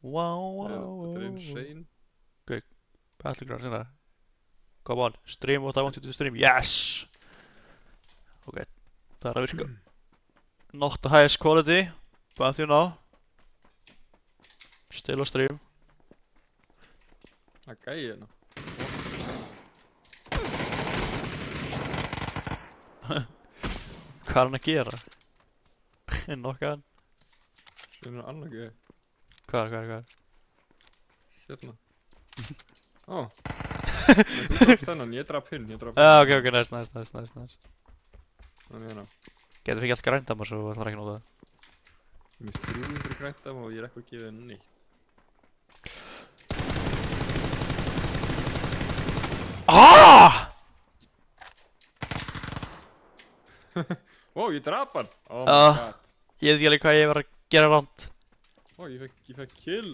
Þetta er insane. Ok, allir grann sinna. Come on, stream what I want you to stream. Yes! Ok, það er að virka. Not the highest quality, but you know. Still a stream. Það er gæi hérna. Hvað er hann að gera? Nokka hann. Sérna annar gæi. Hvað? Hérna. Ó. Þú drafst þennan, ég draf hinn, Ok, nice. Þannig hérna. Getur ekki allt grænt að maður svo það er ekki notað. Mér er 300 græntam og ég er ekki að gefa henni neitt. Ó, ég draf hann! Oh my god. Ég veit ekki alveg hvað ég var að gera ránt. Ó, ég fekk kill.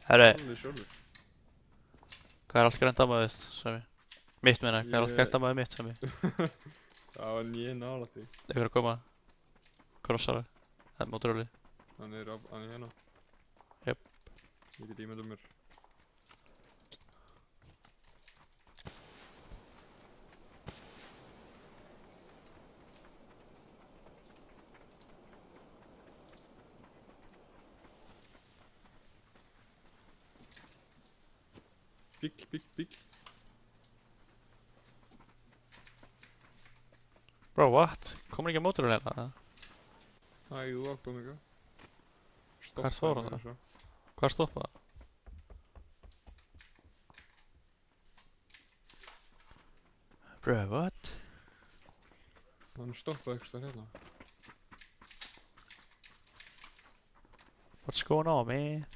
Herru, Alveg sjálfur. hvað er allt grænt að maður Sami? Mitt meina, hvað er allt grænt að maður mitt Sami? Það var nýja nálægt því. Þeir að koma krossara. Það er móturöli. Hann er hérna. Jöp. Ég get ímyndað mér. Bík. Bro, what? Komur ekki að móturöli hérna? Jú, kom eitthvað. Hvert fór hann það? Hvað stoppaði það? Bro, what? Hann stoppaði eitthvað staðar hérna. What's going on, man?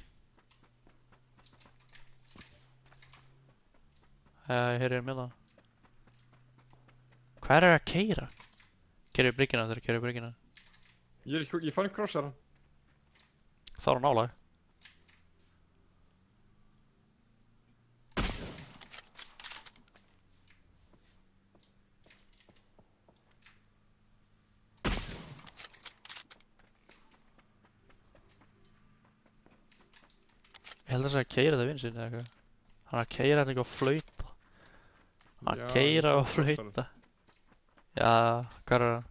Ég heyri hérna. Hvað er að keyra? Keyrðu bryggjuna þegar keyrðu bryggjuna. Ég fann krossara. Þá er hann nálæg. Ég held að það sé að keyra þetta vinsinn eða eitthvað. Hann er að keyra þetta eitthvað og flauta. Hann er að keyra og flauta. Já, hvað er það?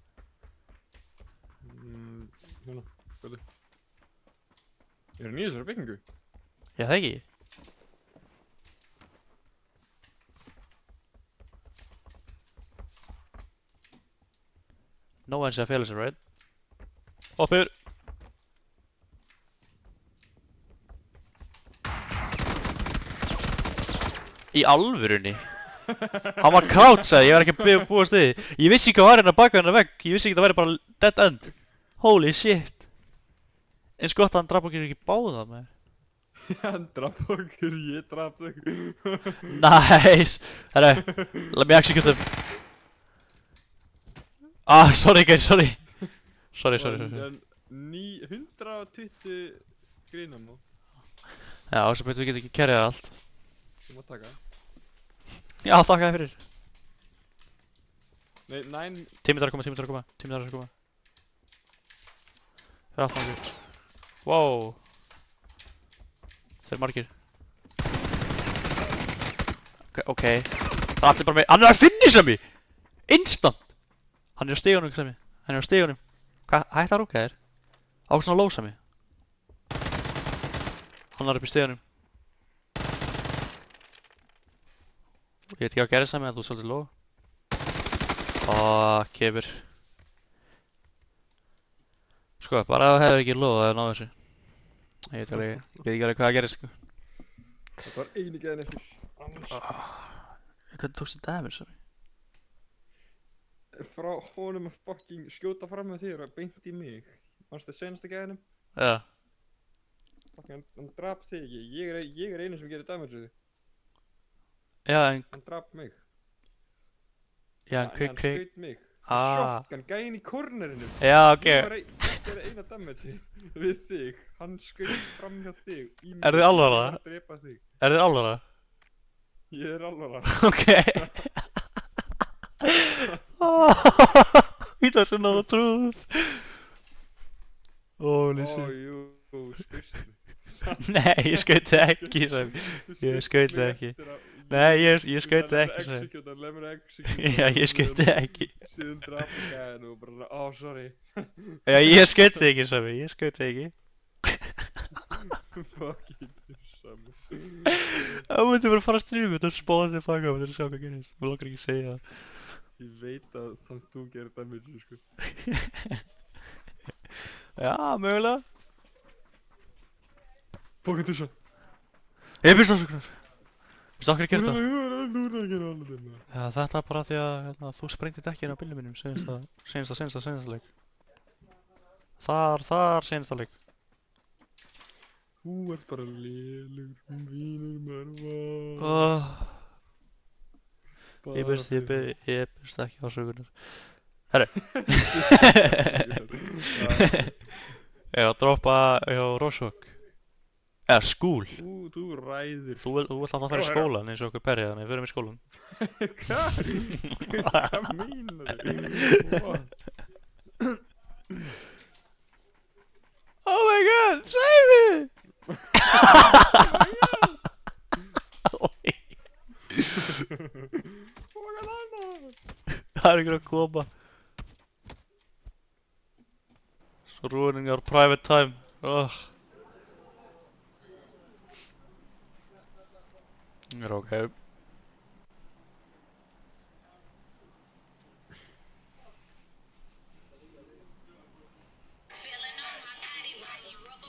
Hérna, hvað er? Er hann í þessari byggingu? Já, það ekki. No one sé að fela sig, right? Hoppur! Í alvörunni? Hann var crouchað, ég var ekki að búast við því. Ég vissi ekki hvað var hérna baka hennar vegg, ég vissi ekki að það væri bara dead end. Holy shit. Eins gott að hann draf okkur ekki báða með. Hann draf okkur, ég draf okkur. Nice. Herru, let me execute him. Sorry guys, sorry. Sorry. 120 grínam nú. Já, þess að betur við getum ekki kerjað allt. Þú má taka. Já, þakka þér fyrir. Nei, Tímið þarf að koma. Það er allt náttúrulega. Wow. Þeir eru margir. Ok. Það er allir bara með. Hann er að finisha mig! Instant! Hann er á stigunum, Sami. Hvað, hætti að rúka þér? Ákveðs hann að lósa mig. Hann er upp í stigunum. Ég veit ekki hvað gerðist Sami, en þú er svolítið low. Kefir. Sko, bara að það hefði ekki low að það náðu þessu. Ég veit ekki alveg hvað gerðist, sko. þetta var eini gæðin eftir. Hvernig tókst þetta damage, Sami? Frá honum að fucking skjóta fram með þér og beint í mig. Manstu senasta gæðinum? Já. Fucking, hann draf þig ekki. Ég er einu sem gerir damage-ið. Já, en... Hann draf mig. Já, en Hann skaut mig. Shotgun, gæðin í kornerinu. Já, ok. Ég var að gera eina damage við þig. Hann skaut fram hjá þig. Er þið alvara? Hann var að drepa þig. Er þið alvara? Ég er alvara. Ok. He doesn't know the truth. Holy shit. Jú, skust mig. Nei, ég skaut þig ekki, sagði mér. Ég skaut þig ekki. Nei, ég skaut þig ekki, sagði mér. Leið mér að execute. Já, ég skaut þig ekki. Síðan drapa gæðin og bara, ó, sorry. Já, ég skaut þig ekki, sagði mér. Ég skaut þig ekki. Fucking sami. Það mútti bara fara að stríða mér, það spáði þig fanga, það er að sjá hvað gerist. Mér langar ekki að segja það. Ég veit að samt þú gerir damage, sko. Já, mögulega. Fucking tussa. Ég byrst afsökunar. Byrst okkur að gera það? Þú er að gera alveg þetta. Já, þetta er bara því að þú sprengti dekkinu á bílnum mínum senasta leik. Þar senasta leik. Þú ert bara lélugur, vínur maður. Ég byrst ekki afsökunar. Herru. Ég var að droppa hjá Rosok. Eða skúl. Þú ræðir. Þú vilt alltaf fara í skólan eins og okkur perja, þannig við förum í skólan. Hvað meinar þau? Oh my god, save me! Það er ykkur að koma. So ruining your private time. Það er ok.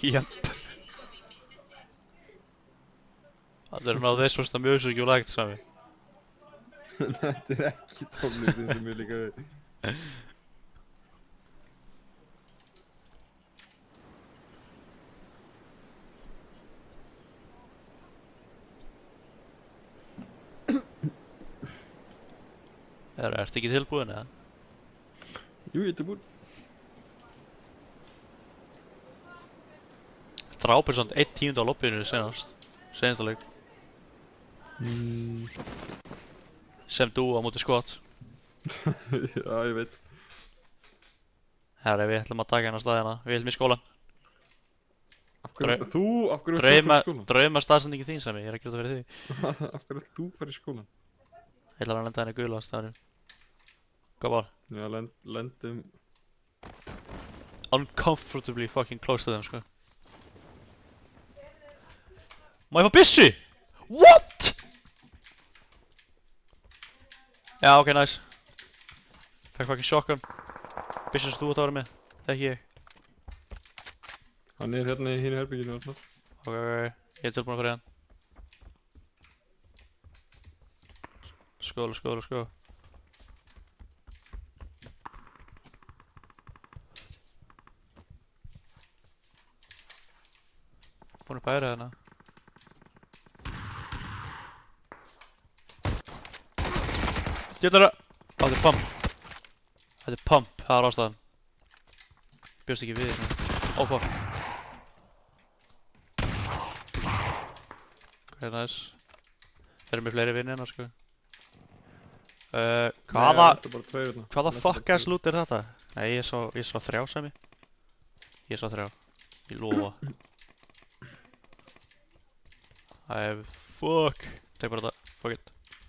Jep. Allir now this was the music you liked, Sami. Þetta er ekki tónlistin sem ég líka við. Ertu ekki tilbúin eða? Jú, ég er tilbúin. Drápir svona 1/10 á lobbyinu senasta leik. Sem þú á móti skot. Já, ég veit. Herri, við ætlum að taka hérna staðina. Við ætlum í skólan. Af hverju ert þú fyrir skólan? Drauma staðsendingi þín, Sami, ég er ekki út að vera því. Af hverju ert þú fyrir skólan? Ég ætla að lenda henni gula á staðinu. Hvað var? Já, lendum... Uncomfortably fucking close to them, sko. Má ég fá byssu? What?! Já, ok, nice. Fekk fucking shotgun. Byssu sem þú átt að vera með, ekki ég. Hann er hérna í hínu herbygginu alltaf. Ok, ég er tilbúin að fara í hann. Skóla. Búin að bæra hérna. Djöðlara! Þetta er pump. Þetta er pump, það er ástæðan. Bjóst ekki við hérna. Ó, fuck. Ok, nice. Þeir eru með fleiri vinni hérna, sko. Hvaða fuck ass loot er þetta? Nei, ég sá 3, Sami. Ég sá 3. Ég lofa. Fuck. Tek bara þetta. Fuck it.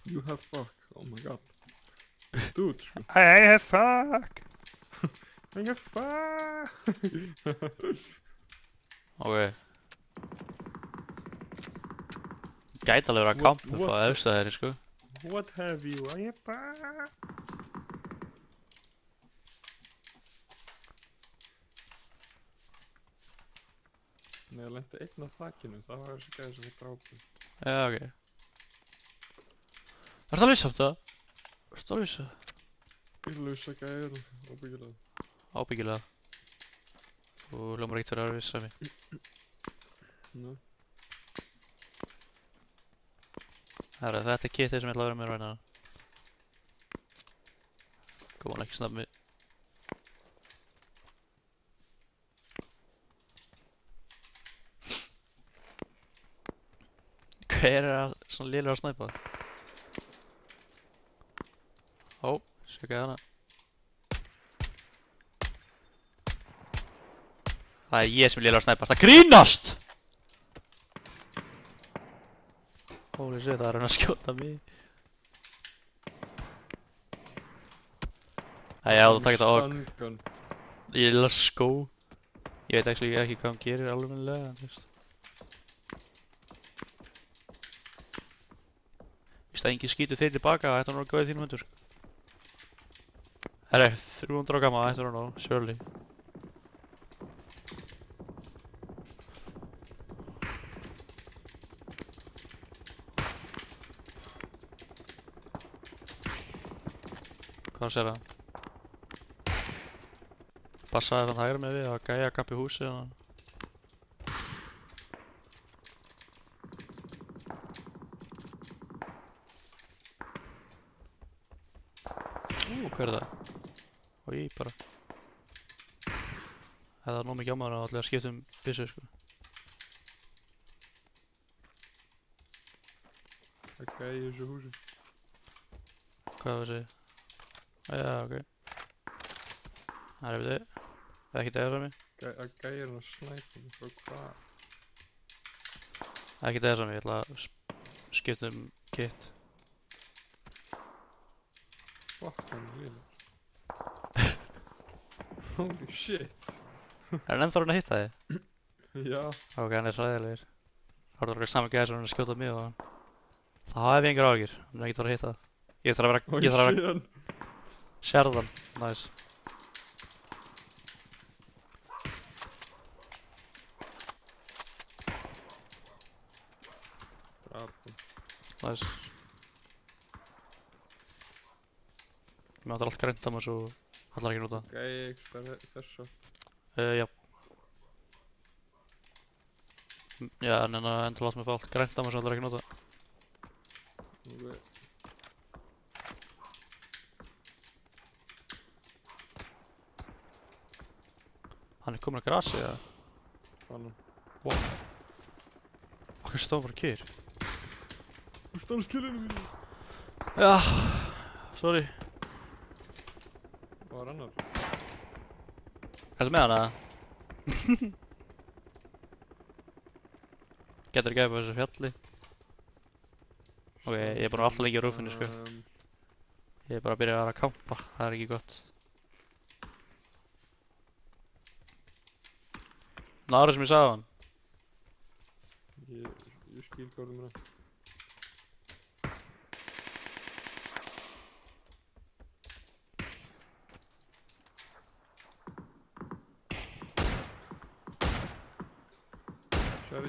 You have fuck. Oh my god. Dude, sko. I have fuck. I have fuck. Ok. Gæti alveg verið að kampa upp á efsta þeirri, sko. What have you? I have fuck. Nei, ég lendi einn á þakkinu, það var þessi gæði sem við drápum. Já, ok. Ertu að lýsa um það? Ertu að lýsa? Ég lausa gæðir, óbyggilega. Ábyggilega. Þú hljómar ekkert verið að vissa mig. Nei. Herra, þetta er kitið sem ég ætla að vera með ræna. Kom hann ekki snabbt mig. Hver er að svona lélegur að snæpa? Ó, sjekkaði hana. Það er ég sem er lélegur að snæpa. Það grínast! Holy shit, það er hann að skjóta mig. Æ, já, þú takkir þetta og Stun gun. let's go. Ég veit actually ekki hvað hann gerir almennilega, en þú veist. Víst að enginn skýtur þeir tilbaka, það ætti hann að góða þínum hundur, sko. Herri, 300 gamma, það ætti hann að surely. Hvað sér það? Passaði hann hægra með við að gæja kappi húsið og... Hver er það? Og ég bara... Það er nóg mikið á maður að allir skipta byssu, sko. Það gæði í þessu húsi. Hvað var þessi? Já, ok. Það er við þið. Það er ekki dæðið frá mig. Það gæði hann að snæpa mig frá hvað? Það er ekki dæðið frá mig, ég ætla að skipta kit. Fuck hann líður. Holy shit. Er hann ennþá hann að hitta þig? Já. Ok, hann er hræðilegir. Það er okkar saman gæði sem hann er að skjóta mig og... Það hef ég engar áhyggjur, hann er ekkert að hitta það. Ég þarf að vera... Sérðan, nice. Nice. Mér áttur allt grænt á mér svo allar ekki nota. Gæði eitthvað þessu. Já. Já, en endur láta mig fá allt grænt á mér svo allar ekki nota. Ok. Hann er komin að grasi, eða? Fann hann. Wow. Okkar stóðum bara kýr. Þú stannst killinu mínu. Já, sorry. Hvað var annar? Ertu með hana? Getur ekki upp á þessu fjalli. Ok, ég er bara alltaf lengi á rúfinu, sko. Ég er bara að byrja að kampa, það er ekki gott. Náður sem ég sagði hann. Ég skil hvað þú meina.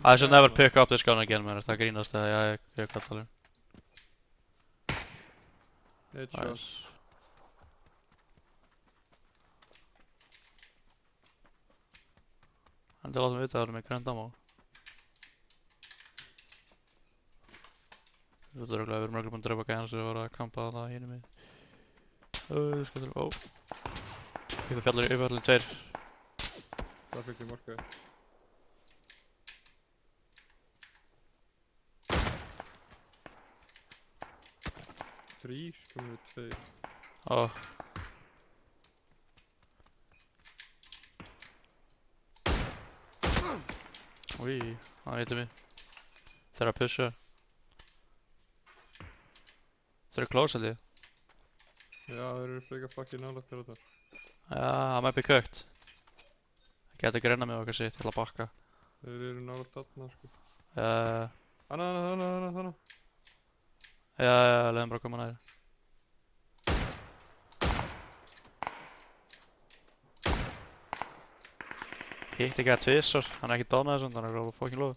I should never pick up this gun again, man. Það grínast eða ég kallar þér. Headshot. Nice. Hann til að láta mig vita að það er með grænt ammo. Þú veit örugglega að við erum örugglega búin að drepa gæjan sem var að kampa þarna hinum megin. Þú skal þurfa, ó. Yfirfjallir tveir. Það fikk ég markaði. Þrýr, komum við tveir. Ó. Úi, hann veitir mig. Þeir eru að pussa. Þeir eru close held ég. Já, þeir eru frekar fucking nálægt til þetta. Já, það might be cooked. Það getur greina mig og eitthvað sitt, ég ætla að bakka. Þeir eru nálægt þarna, sko. Hanna. Já, leiðum bara að koma nær. Hitt ekki að tvisar, hann er ekki dánað þessum, hann er alveg fucking low.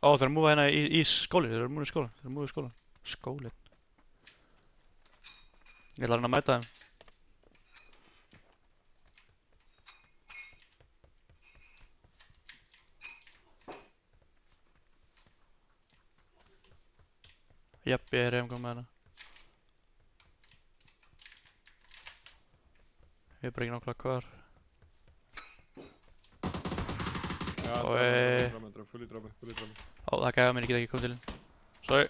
Ó, þeir eru að múfa hérna í skólinn, þeir eru að múfa í skólinn. Skólinn. Ég ætla að reyna að mæta þeim. Jepp, ég er heimgang með hana. Ég er bara ekki nákvæmlega hvar. Já, Oi. fulli drámi. Ó, það gæði að mér, ég get ekki komið til hinn. Sorry.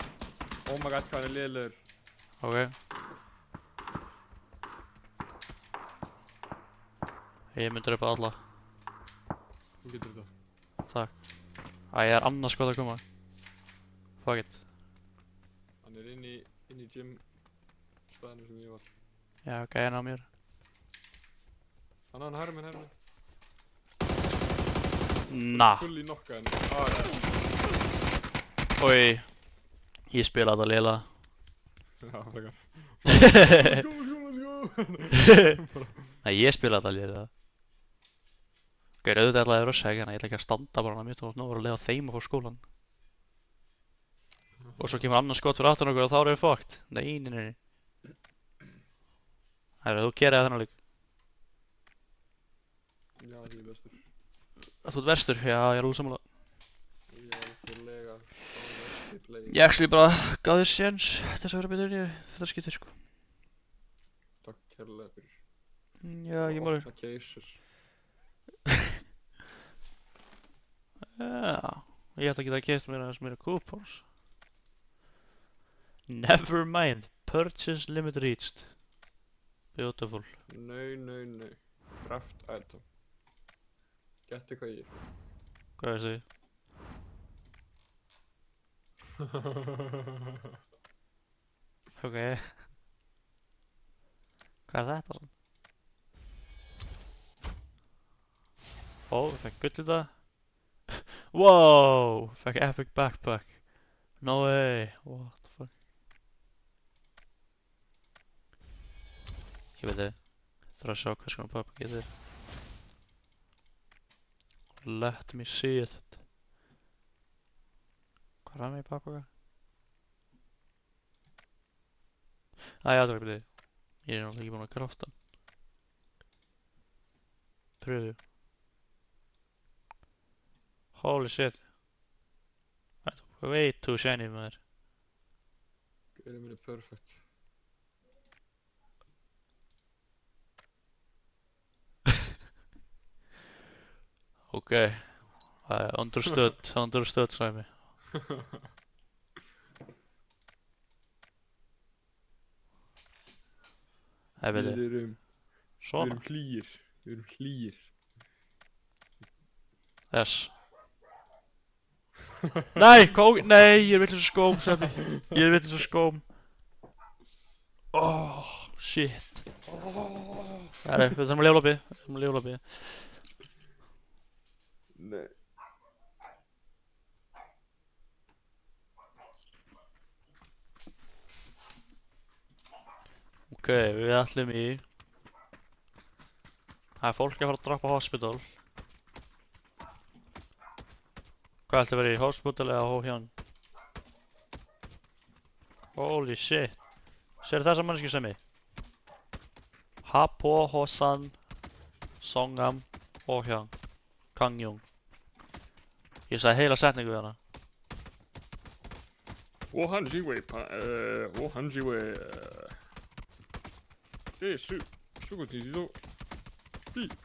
Oh my god, hvað hann er lélegur. Ok. Ég myndi upp að alla. Þú getur þetta. Takk. Æ, ég er annars hvað að koma. Fuck it. Hann er inn í gym staðinu sem ég var. Já, gæðin á mér. Hann herminn. Nah. Fulli nokkaðin. Oj. Ég spila þetta lélega. Já, frekar. Let's go. Nei, ég spila þetta lélega. Gauður, auðvitað ætlaði að rössa ekki, en ég ætla ekki að standa bara hann mitt og nú var að leiða þeim að fá skólan. Og svo kemur annar skot fyrir aftan okkur og þá erum við fucked. Nei. Herru, þú kerið þennan lík. Já, ég er bestur. Þú ert verstur? Já, ég er alveg sammála. Ég er algjörlega vestur play. Ég actually bara gaf þér séns til þess að vera betur en ég þetta skiptir sko. Takk kærlega fyrir. Já, ég máli. Opna keisur. Já, ég ætla að geta keypt mér aðeins meira coupons. Never mind. Purchase limit reached. Beautiful. Nei. Craft item. Gettu hvað ég er. Hvað veist þið? Ok. Hvað er þetta svona? Ó, við fekk gull í þetta. Wow, fekk epic backpack. No way. What the fuck? Ég veit þið. Þarf að sjá hvers konar backpack ég er. Let me see it. Hvað er með í backpacka? Já, það var ekki þið. Ég er náttúrulega ekki búinn að krafta hann. Pröfu. Holy shit. Það er way too shiny maður. Gaurinn minn er perfect. Ok. Understood, Sæmi. Það veit ég. Við erum Svona. hlýir. Yes. Nei, nei, ég er vitlaus á skóm, Sæmi. Ég er vitlaus á skóm. Oh, shit. Nei, við þurfum að levela upp í. Nei. Ok, við ætlum í. Það er fólk að fara að droppa hospital. Hvað ætla að vera í hospital eða Hóhján? Holy shit. Sérðu þessa mannski sem ég? Hapo Hosan Songam Hóhján Kangjung. Ég sagði heila setningu við hana. 我很喜欢这是个鸡肉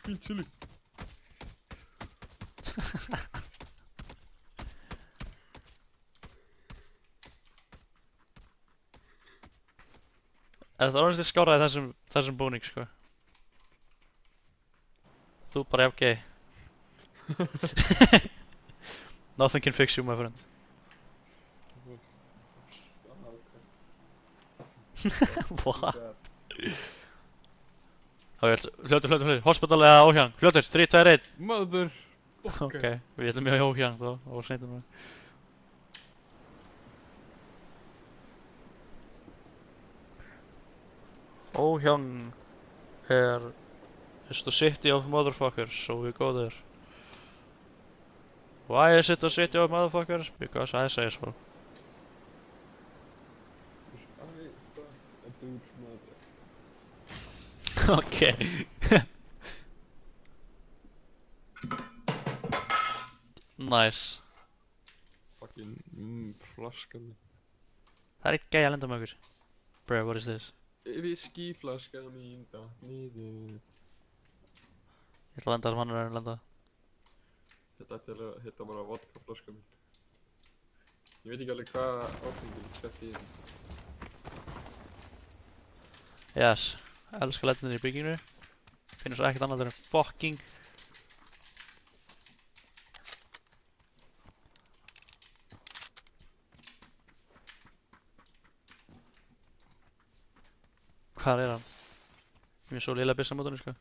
冰淇淋 Það var orðinst skáraði þessum búning sko. Þú bara jafn gay. Nothing can fix you my friend. What? Fljótur, hospital eða Óhjang, fljótur, 3, 2, 1. Mother. Ok, við ætlum í Óhjang þá, það var sneitum við. Óhjang is the city of motherfuckers, so we go there. Why is it the city of motherfuckers? Because I say so. A dude's mother. Okay. Nice. Fucking flaskan. Það er eitt gæi að lenda með okkur. Bro, what is this? Viskíflaska mín datt niður. Ég ætla að lenda sem hann er að lenda. Þetta ætti að hitta bara vodkaflaska mín. Ég veit ekki alveg hvað ákveðin skætti í þessu. Yes. Elskar lendinir í bygginginu. Finnur svo ekkert annað en fucking Hvar er hann? Ég er svo lilla byssa mótunni, sko.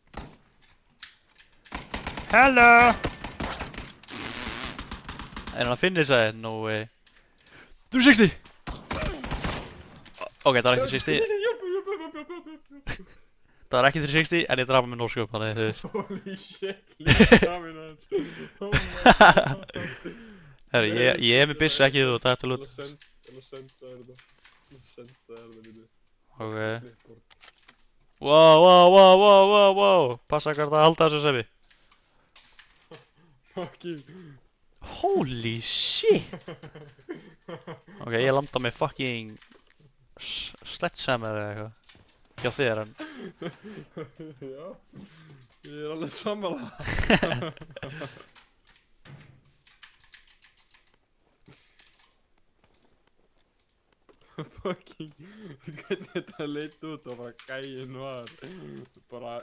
Hello! Er hann að finna þess að? No way. 360! Ok, það var ekki 360. Það var ekki 360, en ég draf hann með nórsköp, þannig þú veist. Holy shit, líka drafinn hans. Oh my god. Herri, ég er með byssu, ekki þú, það er til út. Ég ætla að senda þér þetta. Bíddu. Ok. Clipboard. Wow. Passa hvað það halda þessu sefi. Fucking. Holy shit! Ok, ég landa með fucking sledgehammer eða eitthvað. Hjá þér, en... Já, ég er alveg sammála. Fucking, hvernig þetta leit út og bara gæinn var bara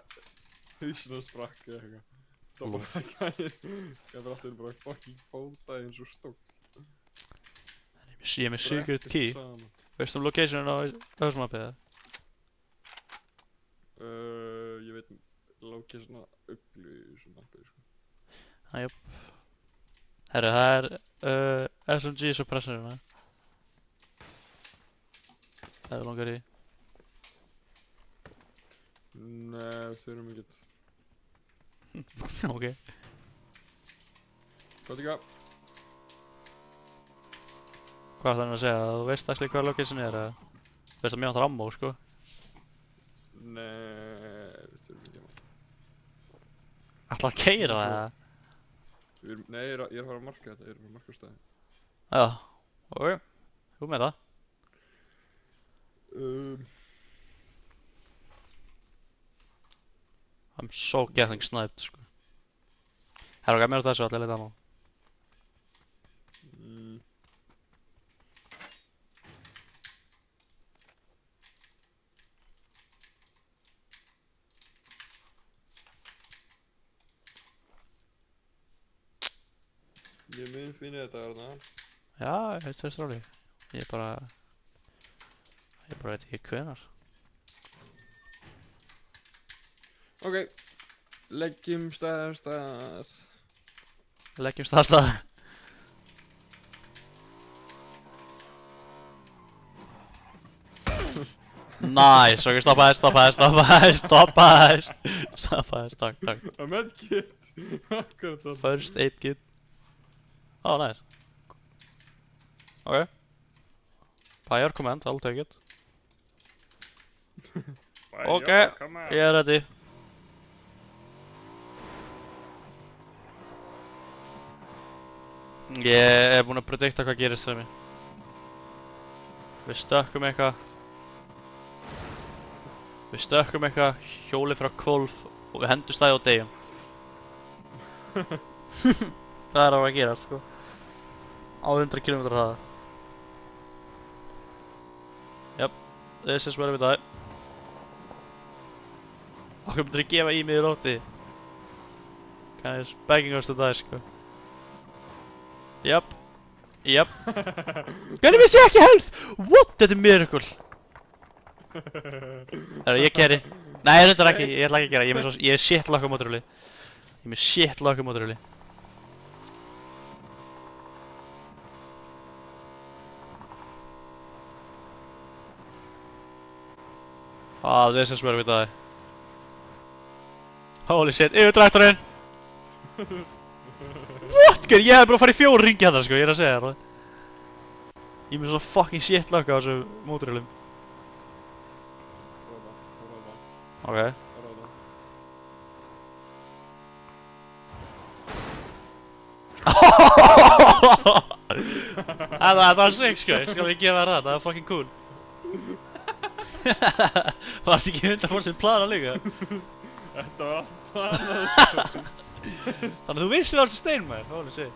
hausinn og sprakk eða eitthvað. Það var bara gæinn, það var alltaf bara fucking fótaði eins og stók. Ég er með secret key. Veistu locationin á þessum mappið? Ég veit location að uglu í þessum mappið, sko. Jöp. Herru, það er SMG suppressorina. Það er langar í. Nei, við þurfum ekkert. Ok. Hvað ekki? Hvað er það að segja? Þú veist actually hvað location er, eða? Þú veist að mér vantar ammo, sko. Nei, við þurfum ekki. Ætlar að keyra það, eða? Nei, ég er að fara að marka þetta, ég er að fara að marka stæði. Já, ok. Þú með það. I'm so getting sniped, sko. Herra, ok, mér út þessu allir lítið ammo. Ég mun finna þetta þarna. Já, ég veist ráli. Ég bara veit ekki hvenar. Ok, leggjum stað. Leggjum stað. Nice, ok, stoppaðis. Takk. A medkit! Akkurat það. First aid kit. Oh, nice. Ok. Fire command, I'll take it. Ok, ég er ready. Ég er búinn að predikta hvað gerist sem ég. Við stökkum eitthvað, hjólið frá hvolf og við hendum stæði á degjum. Það er að gerast, sko. Á 100 km hraða. Yep, this is where we die. Okkur myndir að gefa í mig í lóti. Kind of begging us to die, sko. Yep. Hvernig vissi ég ekki health? What? Þetta er miracle. Herra, ég carry. Nei, ég reyndar ekki, ég ætla ekki að gera. Ég er shit lock á mótorhjóli. Ah, this is where we die. Holy shit, yfir traktorinn! What? Ég hef bara farið í 4 ringi hérna, sko, ég er að segja það. Ég er með svona fucking shit lock á þessu mótorhjólum. Ok. Það var sick, sko, ég skal ekki gefa þér það var fucking cool. Varst ekki 100% plana líka? Þetta var allt planað, sko. Þannig að þú vissir á þessu stein, maður, holy shit.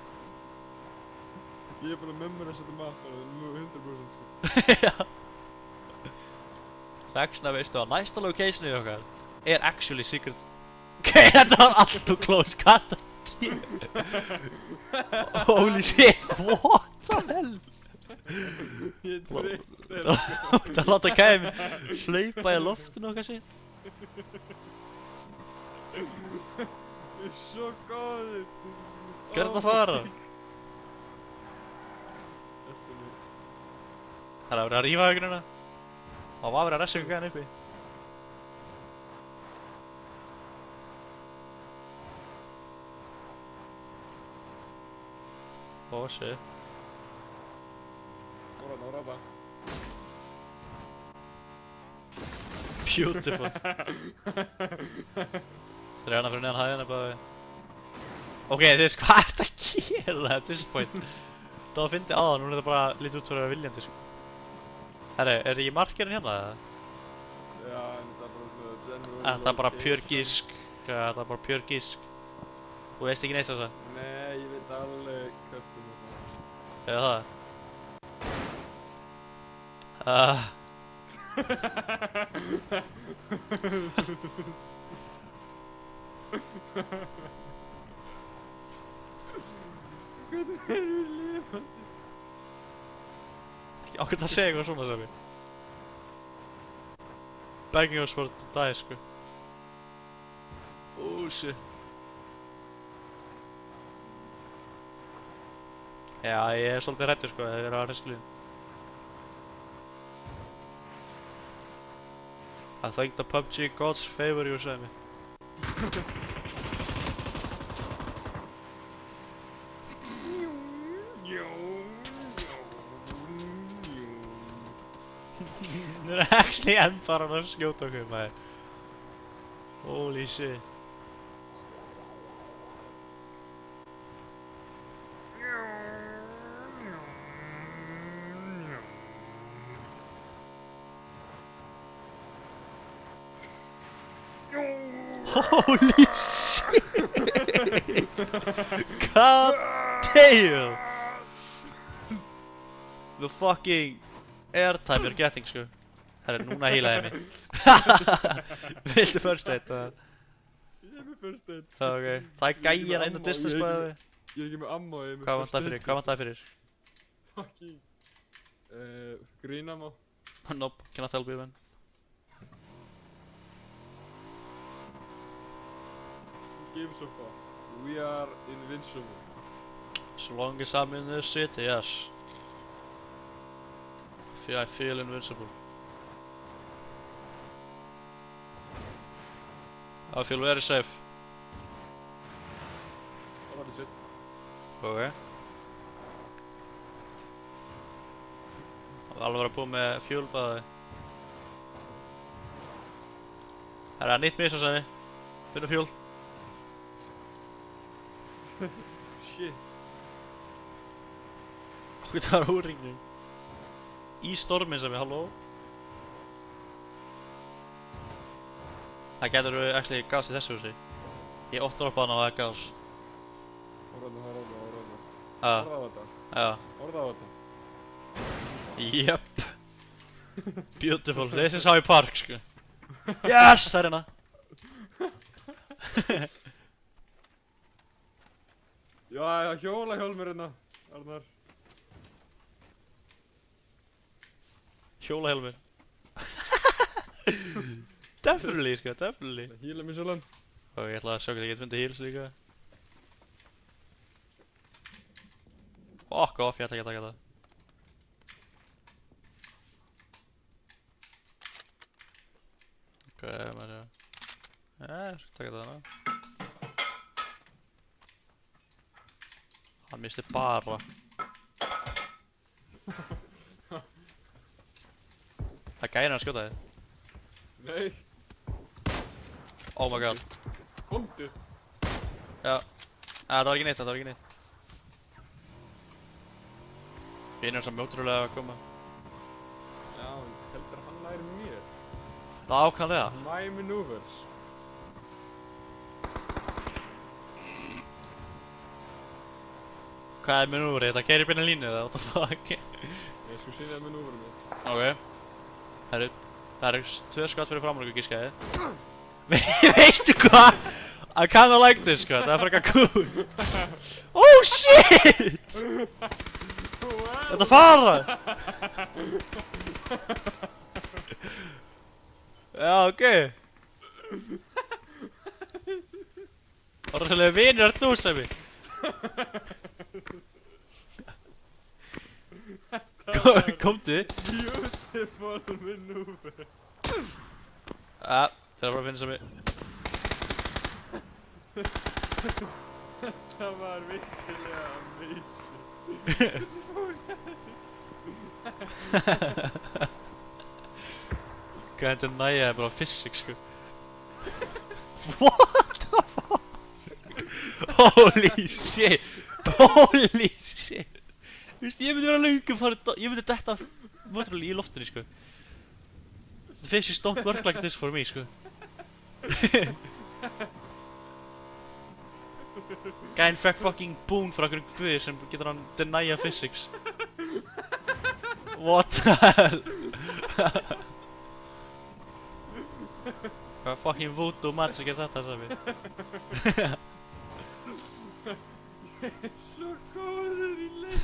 Ég er bara að memorize þetta map, það er 100%, sko. Já. Þaksna veistu að næsta locationið okkar er actually secret. Ok, þetta var allt too close, hvað það gerir? Holy shit, what the hell? Ég treysti þér, sko. Það láta gæði hlaupa í loftinu og hvað sé. Ég er svo góður. Hvert að fara? Eftir mér. Það er að vera að rífa ykkur hérna. Það var að vera að refsa ykkur gæðin uppi. Ó, shit. Óræða. Beautiful. Það er hérna fyrir neðan hæðina bara við. Ok, þú veist, hvað ert að gera at this point? Það var að fyndi aðan, núna er þetta bara lítið út fyrir að vera viljandi, sko. Herri, er þetta ekki markerinn hérna, eða? Já, en þetta er bara svona general... Þetta er bara pure gísk. Já, þetta er bara pure gísk. Þú veist ekki neitt þess að? Nei, ég veit alveg hvernig þetta er. Eða það? Hvernig erum við lifandi? Ákveðt að segja eitthvað svona, Sami. Begging us for to die, sko. Oh shit. Já, ég er svolítið hræddur, sko, þegar ég er á hresslíðin. I think the PUBG gods favor you, Sami. They're actually farin að skjóta okkur, maður. Holy shit. Holy shit! God damn! The fucking airtime you're getting, sko. Herri, núna healaði mig. Viltu first aid, eða? Ég er með first aid. Það er ok. Það er gæjan inn á distance, bæði. Ég er ekki með ammo, ég er með Hvað vantaði fyrir? Hvað vantaði fyrir? Fucking... green ammo. Nope, cannot help you, man. Game so far. We are invincible. So long as I'm in this city, yes. I feel invincible. I feel very safe. What is it? Ok. Það var alveg að vera búið með fjólbæði. Það er nýtt misa, sagði. Finna fjól. Shit. Okkur það var úrringnum. Í stormin sem við, halló? Það getur við actually gas í þessu húsi. Ég 8 droppa hana og það er gas. Orða. Já, Orða á þetta. já. Orða á þetta. Jöp. Beautiful. This is how I park, sko. Yes! Það er hérna. Já, ég har hjólahjálmur hérna. Arnar. Hjólahjálmur. Definitely, sko, definitely. Það hýla mér sjálfan. Og ég ætla að sjá hvað ég get fundið heals líka. Fuck off, ég ætla ekki að taka það. Ok, maður sjá. Ég skal taka það hana. Hann misti bara. Það gæri hann að skjóta þig. Nei. Oh my god. Komdu. Já. Það var ekki neitt, það var ekki neitt. Vinur sem mjótrúlega að koma. Já, heldur hann nær mér. Það ákvæmlega. My maneuvers. Hvað er manúverið? Það keyrir beina línu eða? What the fuck? Ég skal sýna þér manúverið mitt. Ok. Það eru 2 skatt fyrir framröku gískaði. Veistu hvað? I kinda like this, sko. Það er frekar cool. Oh shit! Þetta fara! Já, ok. Rosalega vinur ert þú, Sæmi. Komdu. Beautiful maneuver. Já, það er bara að finna Sæmi. Það var virkilega amazing. Hvað þetta næja er bara physics, sko. What the fuck? Holy shit. Holy shit. Þú veist, ég myndi vera löngu farið, ég myndi detta af mótorhjóli í loftinu, sko. The physics don't work like this for me, sko. Gæinn fekk fucking boon frá einhverjum guði sem getur hann denia physics. What the hell? Hvað fucking voodoo magic er þetta, Sæmi? Svo góður í leik.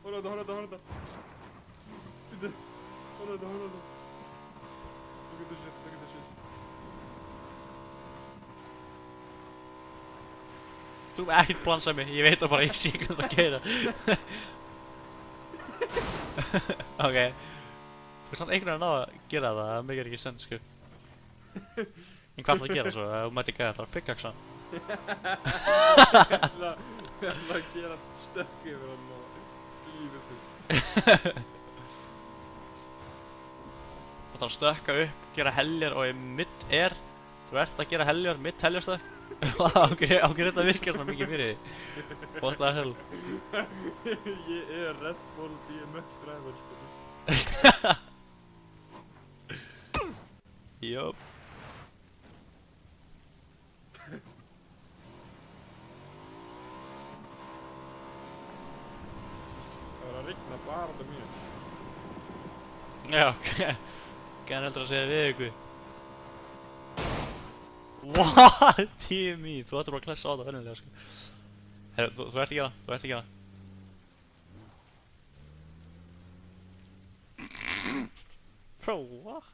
Horfa þetta. Bíddu. Horfa þetta. Look at this shit. Þú er ekkert plan, Sæmi, ég veit það bara, ég sé hvernig það gera. Ok. Þú er samt einhvern veginn að gera það, það meikar ekki sens, sko. En hvað ætlaðu að gera svo, ef þú mætti gæða þetta, pickaxe hann? Ég ætla að gera stökk yfir hann og lífið fyrst. Þú ætlar að stökka upp, gera heljar og í mid-air. Þú ert að gera heljar, mid-heljarstökk. Ákveð þetta virkar svona mikið fyrir því. What the hell? Ég er Red Bull BMX driver, sko. Jöp. Það var að rigna bara þetta mjög. Já, ok. Gæðan heldur að segja við ykkur. What? Tími, þú ættir bara að klessa á það venjulega, sko. Heyrðu, þú ert ekki að það, þú ert ekki að það. Bro, what?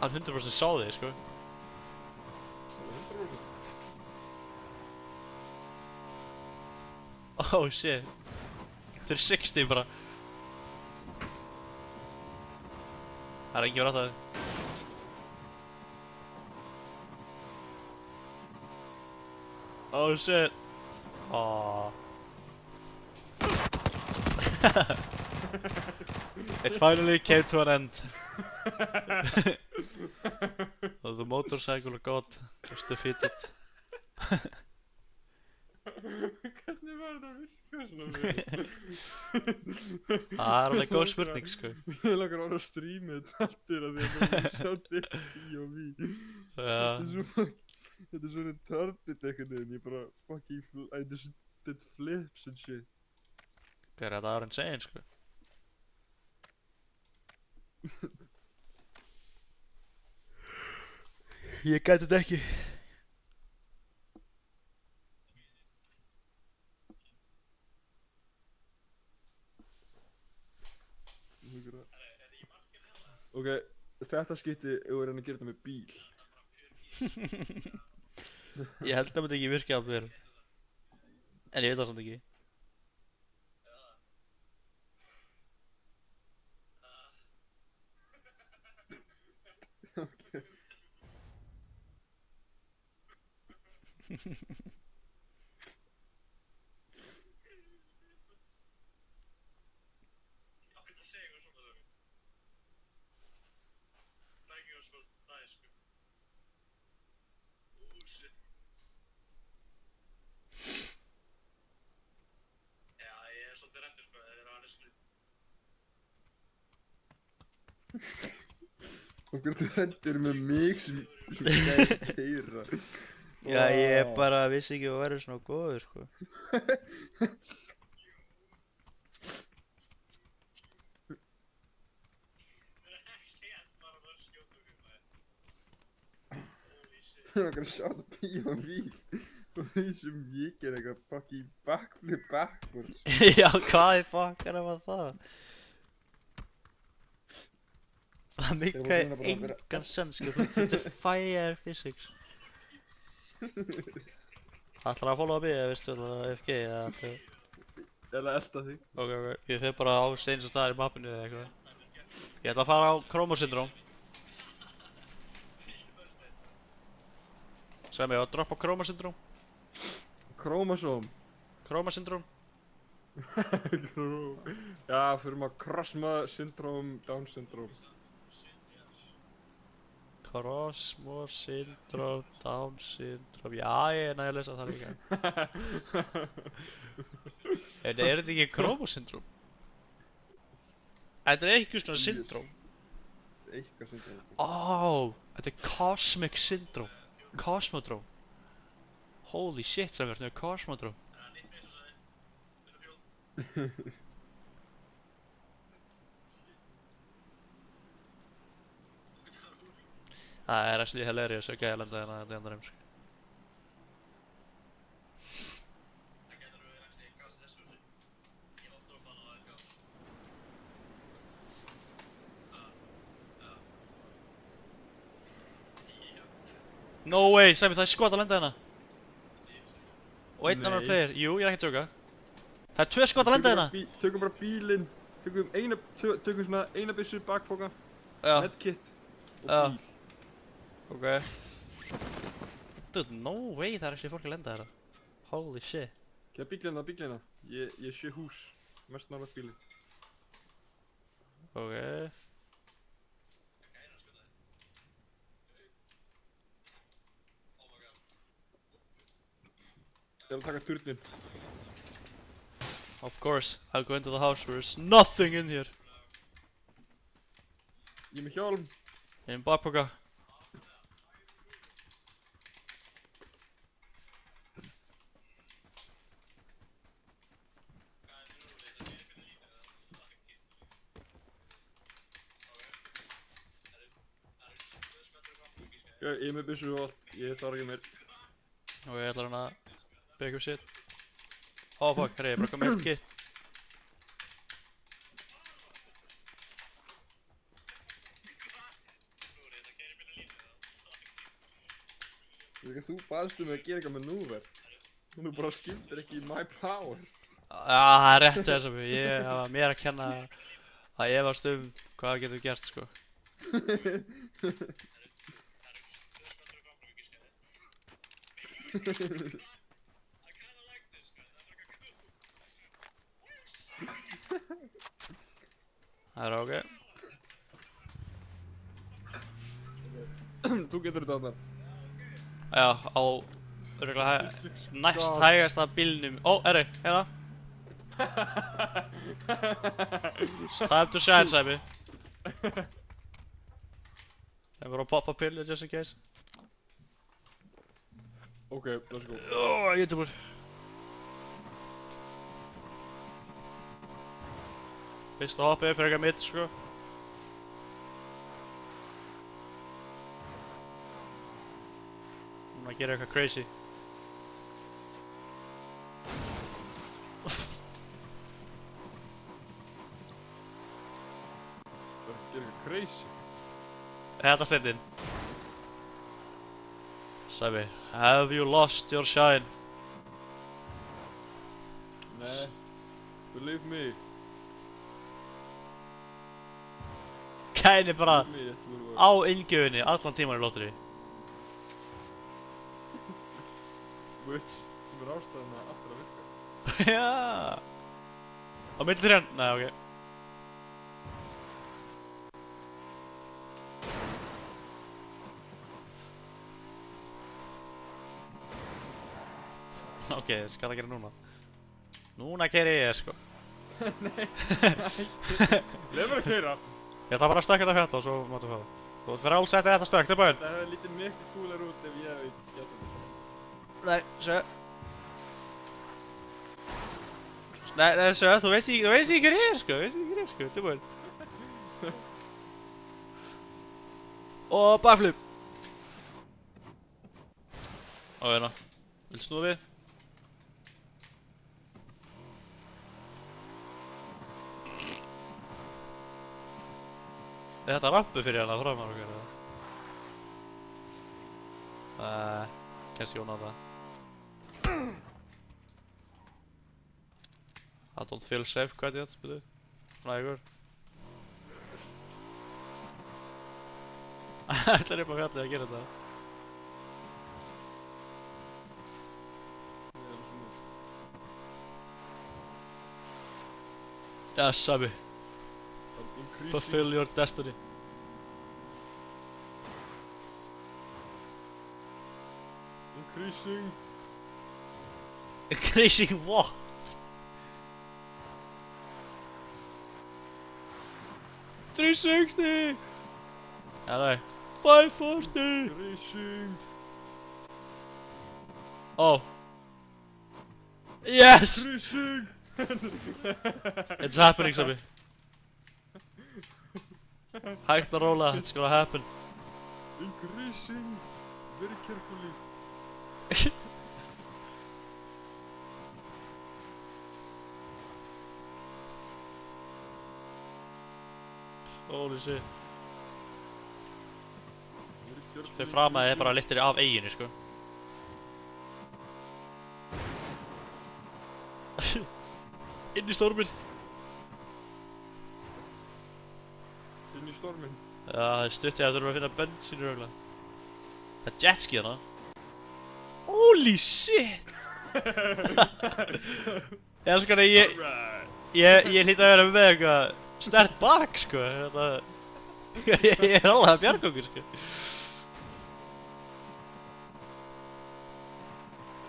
Hann 100% sá þig, sko. Oh shit. 360 bara. Það er ekki verið að það. Oh shit. Aww. It finally came to an end. The motorcycle god was defeated. Hvernig var þetta að virka svona vel? Það er alveg góð spurning, sko. Ég lakar að orða að streama þetta allir að því að nú sjá þetta POV. Já. Þetta er svo retarded einhvern veginn, ég bara fucking I just did flips and shit. Hvað er þetta aðra insane, sko? Ég gæti þetta ekki. Ok, þetta skipti ef við reyna að gera þetta með bíl. Ég held að það myndi ekki virka að vera. En ég veit það samt ekki. Ok. Okkur þú hendur með mig sem gæði keyra. Já, ég bara vissi ekki að vera svona góður, sko. Það er okkar að sjá þetta POV. Og því sem ég ger eitthvað fucking backflip backwards. Já, hvað í fokkar var það? Það mikkaði engan sens, sko, þetta er fire physics. Ætlar að followa mig, veistu, eða FG, eða... Ég ætla að elta þig. Ok, ég fer bara á steins og staðar í mappinu eða eitthvað. Ég ætla að fara á Chroma Syndrome. Segðu mig, ég var að droppa Chroma Syndrome. Chromosome. Chroma Syndrome. Já, fyrir maður Crossma syndrome, Down syndrome. Chroma Syndrome, Down Syndrome. Já, ég næði að lesa það líka. En er þetta ekki Chroma Syndrome? Þetta er eitthvað svona syndrome. Eitthvað syndrome. Ó, þetta er Cosmic Syndrome. Cosmodrome. Holy shit, það verður Cosmodrome. Það er actually hilarious að gæja lenda hérna í andanum, sko. No way, Sæmi, það er skot að lenda hérna. Og einn annar player. Jú, ég er ekki að tjóka. Það er 2 skot að lenda hérna. Tökum bara bílinn. Tökum svona eina byssu, bakpoka, Já. medkit og Já. bíl. Ok. Dude, no way, það er actually fólk að lenda hérna. Holy shit. Kæða bílina. Ég sé hús. Mest nálægt bílinn. Ok. Ég er að taka turnin. Of course, I'll go into the house where there's nothing in here. Ég er með hjálm. Ég er með bakpoka. Ég er með byssu og allt. Ég þarf ekki meir. Og ég ætla hérna að pick up shit. Oh fuck, herri, ég er bara komið með kit. Þú baðstu mig að gera eitthvað með núver. Þú bara skildir ekki my power. Já, það er rétt þess að það var mér að kenna að efast hvað það getur gert, sko. Það er ok. Þú getur þetta þarna. Já, á örugglega næst hægasta bílnum. Ó, herri, hérna. Time to shine, Sæmi. Ég er bara að poppa pillu just in case. Ok, let's go. Ég er tilbúinn. Fyrsta hoppið fyrir eitthvað mitt, sko. Núna gera eitthvað crazy. Það er að gera eitthvað crazy. Þetta stendinn. Sæmi, have you lost your shine? Nei, believe me. Kæni bara Believe me, þú á inngjöfinni allan tíman í lotterí. Which, sem er ástæðan að aftur að virka. Já. Á milli þrján? Nei, ok. Ok, það skal að gera núna. Núna keyri ég, sko. Nei, leið mér að keyra. Ég ætla bara að stökka þetta fjall og svo máttu fá það. Þú ert fyrir allsættið þetta stökk, tilbúinn. Það hefði lítið miklu cooler út ef ég hefði gert þetta. Nei, sjö. Nei, sjö, þú veist ekki hver ég er, sko. Þú veist ekki hver ég er, sko. Tilbúinn. Og backflip. Og hérna. Viltu snúa við? Er þetta rampu fyrir hana fram að okkur? Kannski hún á það. I don't feel safe quite yet, byrju. Svona ykkur. Ætlar ég upp á fjallið að gera þetta? Yes, Sabi. Fulfill your destiny. Increasing. Increasing what? $360! Alright. $540! Increasing. Oh. Yes! Increasing. It's happening, Sabi. Hægt að róla, it's gonna happen. Increasing. Very carefully. Holy shit. Very carefully. Þeir framaði bara litlir af eiginu, sko. Inn í storminn. Inn í storminn. Já, það er stutt í að þurfa að finna bensínu örugglega. Það er jetski hana. Holy shit! Ég elskar að ég hlýt að vera með eitthvað sterkt bak, sko. Ég er alveg að bjarga okkur, sko.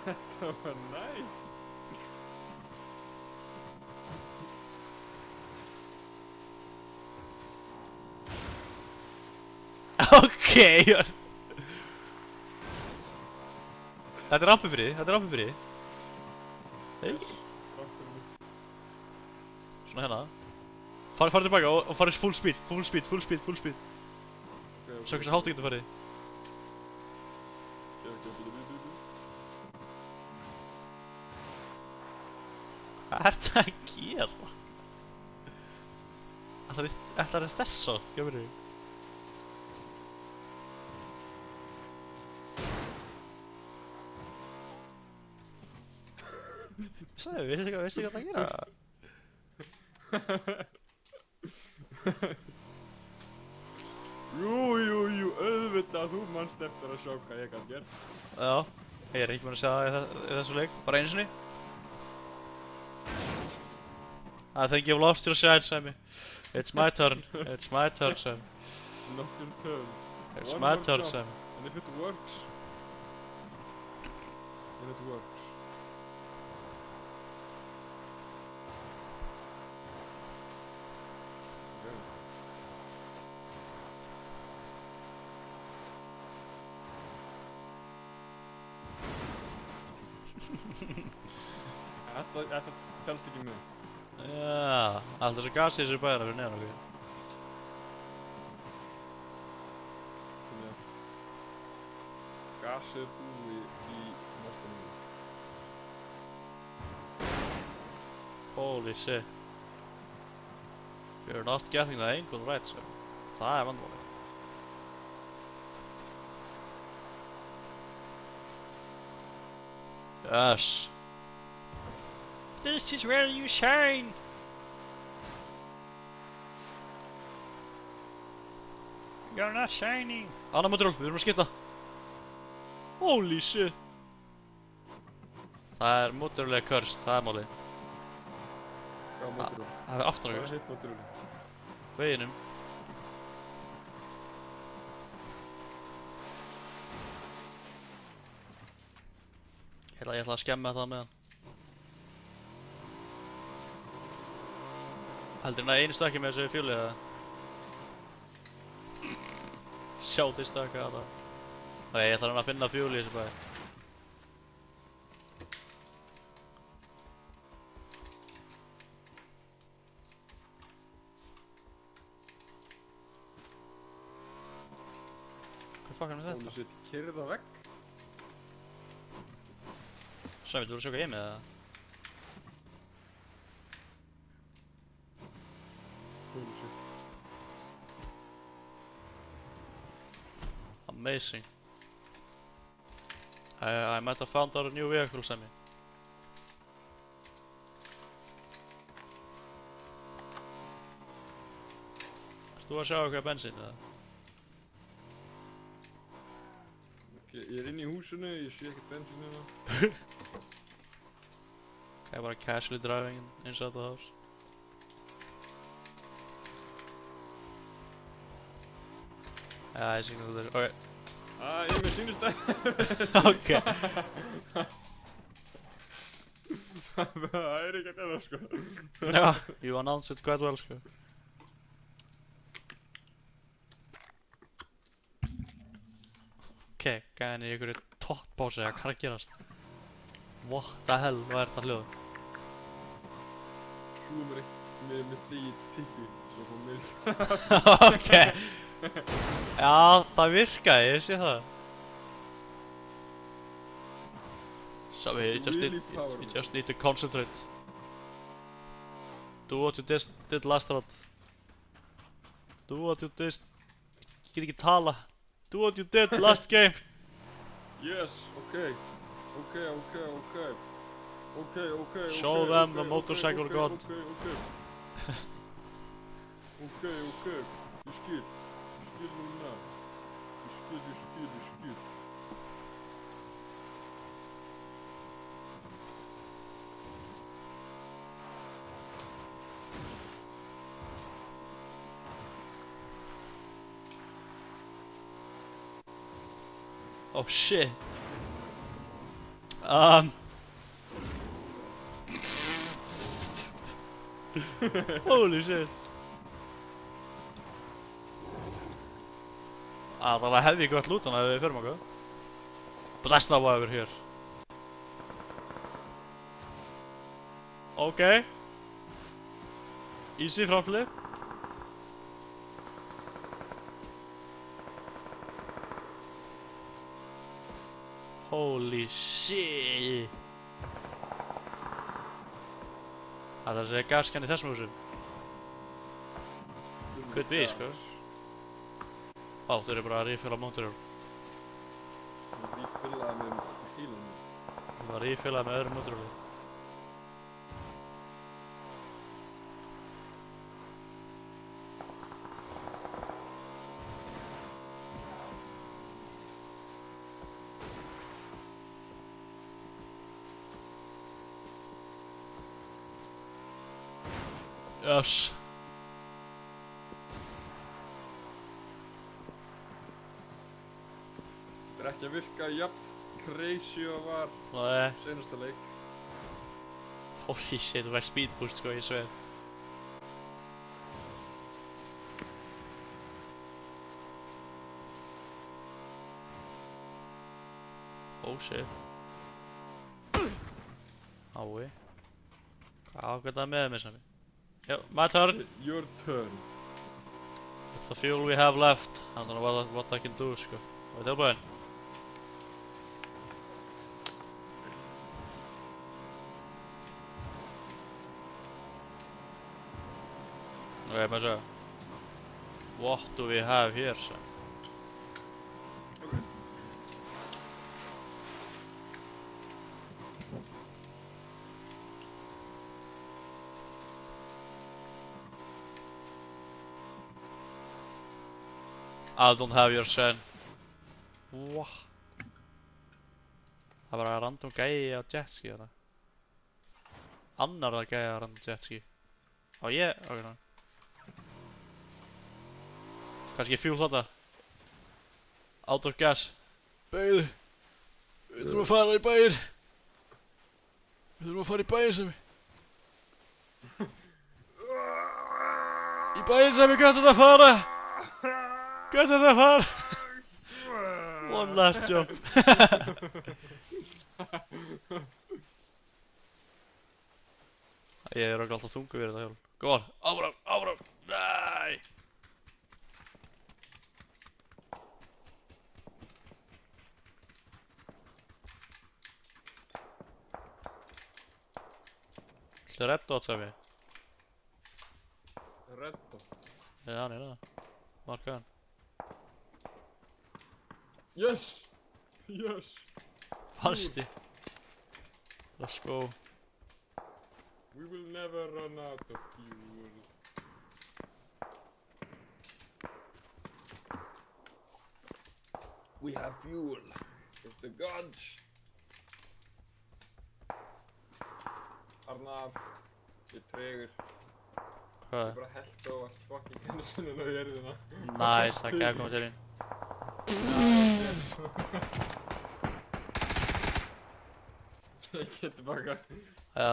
Það var næs. Okay. Þetta er rampi fyrir þig, þetta er rampi fyrir þig. Hey. Svona hérna. Farðu tilbaka og farðu full speed. Okay, Sjá hversu hátt þú getur farið. Hvað ertu að gera? Ætlarðu þess átt, gefur þig. Sæði, veistu hvað það gera? Jú, auðvitað, þú manst eftir að sjá hvað ég kann gera. Já, ég er ekki búinn að sjá það í þessu leik, bara einu sinni. I think you've lost your shine, Sammy. It's my turn, Sammy. Not your turn. It's One my more turn, jump. Sammy. And if it works... Then it works. Þetta telst ekki með. Já, allt þessu gas í þessu bæðina fyrir neðan okkur. Gasið búi í mostunum. Holy shit. You're not getting the angle right, sir. Það er vandamálið. Yes. This is where you shine. You're not shining. Anna mótorhjól, við erum að skipta. Holy shit. Það er mótorhjólið cursed, það er málið. Hvað mótorhjól? Það er aftan Hvað okkur. er hitt mótorhjólið? Veginum. Ég ætla að skemma það með hann. Heldur hann að einu stakki með þessu fjúli eða? Sjá því stakka að það. Ok, ég ætla að finna fjúli í þessu bæði. Hvað fuck er með þetta? Holy shit, keyrði það vekk? Sæmi, þú voru að sjá gameið eða? Holy shit. Amazing. I might have found out a new vehicle, Sæmi. Erst þú að sjá eitthvað bensín eða? Ok, ég er inn í húsinu, ég sé ekkert bensín hérna. Okay, bara casually driving inside the house. Já, ég sé hvað það er. Ok. Ég er með sýnistæð. Ok. Það er ekkert hérna sko. Já, you announced it quite well, sko. Ok, gæðin í einhverju toppbási eða hvað er að gerast? What the hell, hvað er þetta hljóð? Sjúum mér með því tippi, svo fór mér. Ok. Já, það virkaði, ég sé það. Sorry, you just need to concentrate. Do what you did last round. Do what you did. Ég get ekki tala. Do what you did last game. Yes, okay. Show them the motorcycle god. Okay. Ég skil núna. Ég skil. Oh shit. Holy shit. Það var heavy gott loot þannig að við förum okkur. But that's not why we're here. Okay. Easy framflip. Holy shit. Það sé gaskan í þessum húsum. Could be, sko. Ó, þeir eru bara að rífilla Montreal. Rífilla með bílunum. Þeir var að rífilla með öðrum Montreal. Yes. Þetta er ekki að virka jafn crazy og var Nei. seinasta leik. Holy shit, þú fær speed boost sko, ég sveið. Oh shit. Ái. Hvað ákveðið með mér Sami? Yo, my turn. Your turn. With the fuel we have left, I don't know what I can do sko. Er tilbúinn? Okay, maður sjá. What do we have here, sir? I don't have your son. What? Það var að random gæi á jetski eða? Annar að gæi á random jetski. Á ég? Ok, ná. Kannski fuel þetta. Out of gas. Beigðu. Við þurfum að fara í bæinn. Við þurfum að fara í bæinn Sami. Í bæinn Sami, hvert er þetta að fara? Hvert er þetta að fara? One last jump. Ég er örugglega alltaf þungur við þetta hjálp. Go on, áfram. Nei. Ertu red dot, Safi? Red dot. Já, hann er það. Marka hann. Yes! Yes! Fannstu? Let's go. We will never run out of fuel. We have fuel. It's the gods. Arnaf, ég tregur. Ég Hvað? bara held á allt fucking bensininn á jörðina. Nice, takk að koma til þín. Ég get tilbaka. Já.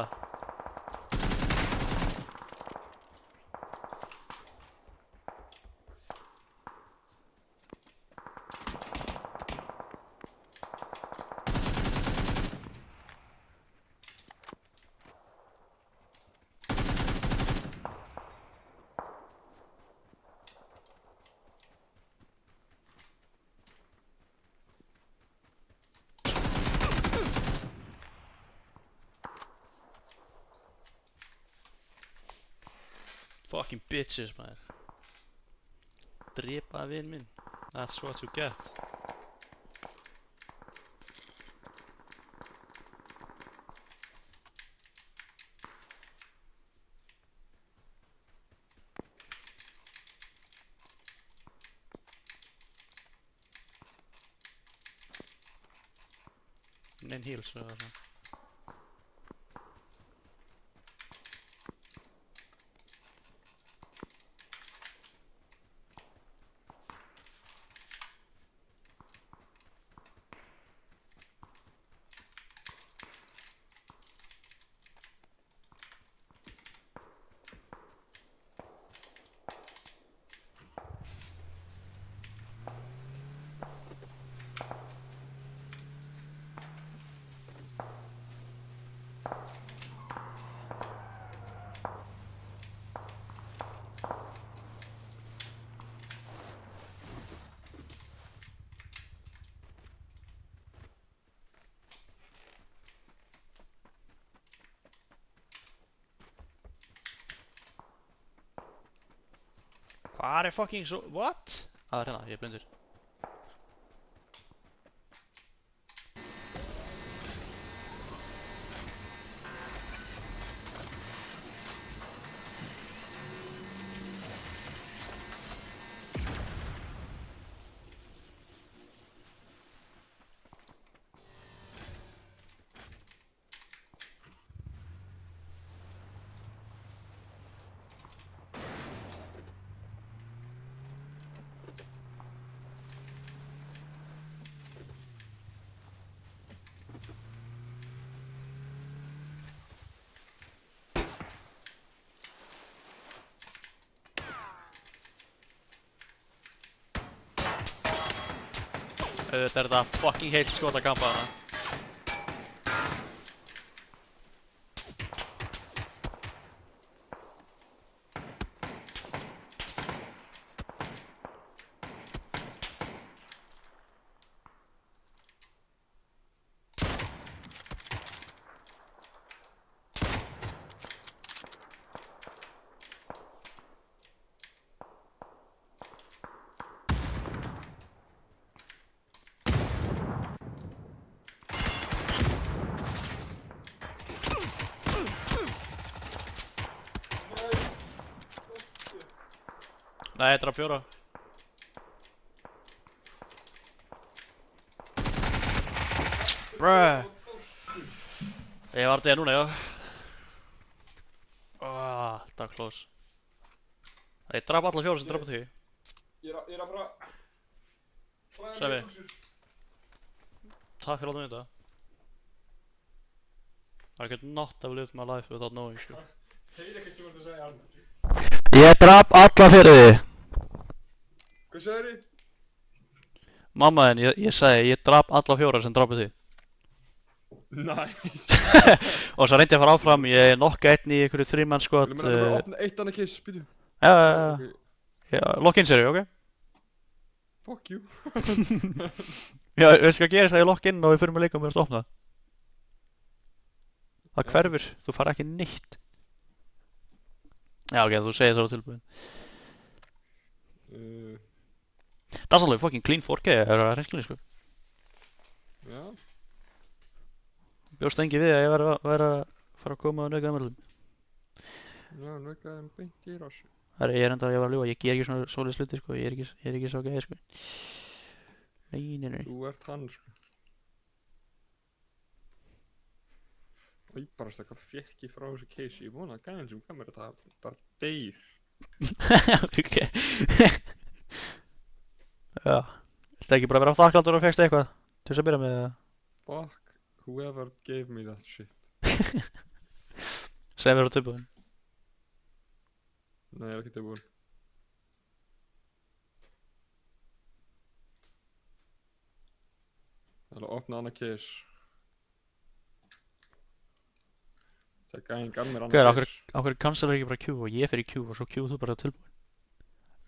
Fucking bitches, maður. Drepa vin minn. That's what you get. Nein heals eða svona. Hvað er fucking svo... What? Það er hérna, ég er blindur. Auðvitað er þetta fucking heilt skot að kampa hana. Nei, þetta er að fjóra. Bruh. Ég var þetta núna, já. Þetta var close. Ég draf alla fjóra sem draf á því. Ég er að fara... Sæfi. Takk fyrir að láta mig þetta. I could not have lived my life without knowing, sko. Heyri ekkert sem þú ert að segja, Arnar. Ég draf alla fyrir því. Hvað sagðir þið? Mamma þinn, ég sagði, ég draf alla fjóra sem draf á því. Nice. Og svo reyndi ég að fara áfram, ég nokka einn í einhverju þrímann skot. Viljum við bara opna eitt annað kiss, býtu. Já, lock-in serið, ok? Fuck you. Já, veistu hvað gerist þegar ég lock-in og við fyrir með leika og mér að opna það? Það hverfur, þú fara ekki neitt. Já, ok, þú segir það á tilbúin. Uh, Það er alveg fucking clean 4K, það er reynskilni, sko. já, Bjóst engi við að ég væri að fara að koma að nauka umhverfum. já, naukaði hann beint í rassi. Það er enda að ég var að ljúga, ég ger ekki svona svoleiðis hluti, sko. Ég er ekki svo gæði, sko. Nei. Þú ert hann, sko. Og ég bara hvað fekk ég frá þessu case, ég vona að gæðin sem kamera þetta bara deyr. Ok. Já. Þetta ekki bara vera þakkláttur og fegst eitthvað til þess að byrja með það. Fuck whoever gave me that shit. Segð mér á tilbúin. Nei, ég er ekki tilbúin. Það er að opna annað case. Það gæðin gaf mér Gauður, annað case. á hverju cancelar ekki bara Q og ég fer í Q og svo Q þú bara á tilbúin?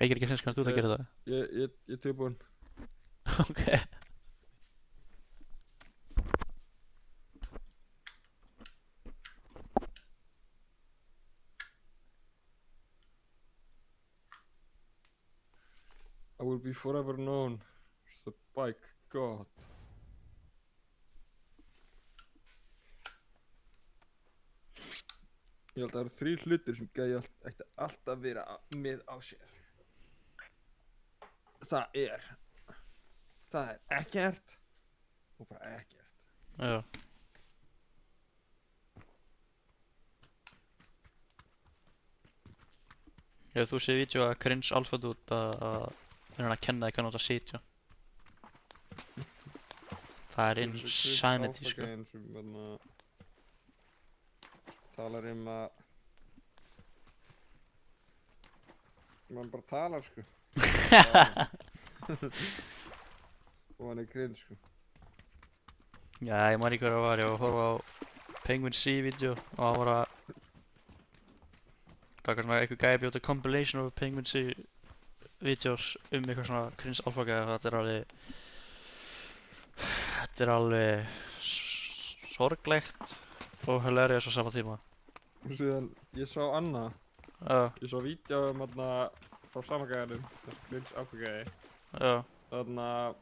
Veikir ekki sens hvernig þú ert að gera það? Ég er tilbúin. Ok. I will be forever known as the bike god. Ég held að það eru 3 hlutir sem gæði ætti alltaf vera með á sér. Það er ekkert og bara ekkert. Já. Ef þú séð vídeo að cringe alfað út að hann að kenna þig hvernig þú átt að sitja. Það er insanity, sko. Áfagæðin sem talar að mann bara talar, sko. Og hann er cringe, sko. Já, ég man ekki hvað það var, ég var að horfa á Penguin C vídeo og það var að það var svona eitthvað gæði bjóta compilation of Penguin C vídeos eitthvað svona cringe alfagæði og þetta er alveg sorglegt og hilarious á sama tíma. Og síðan, ég sá annað. Ég sá vídeo frá sama gæðinum, þessi cringe alfagæði. Þannig að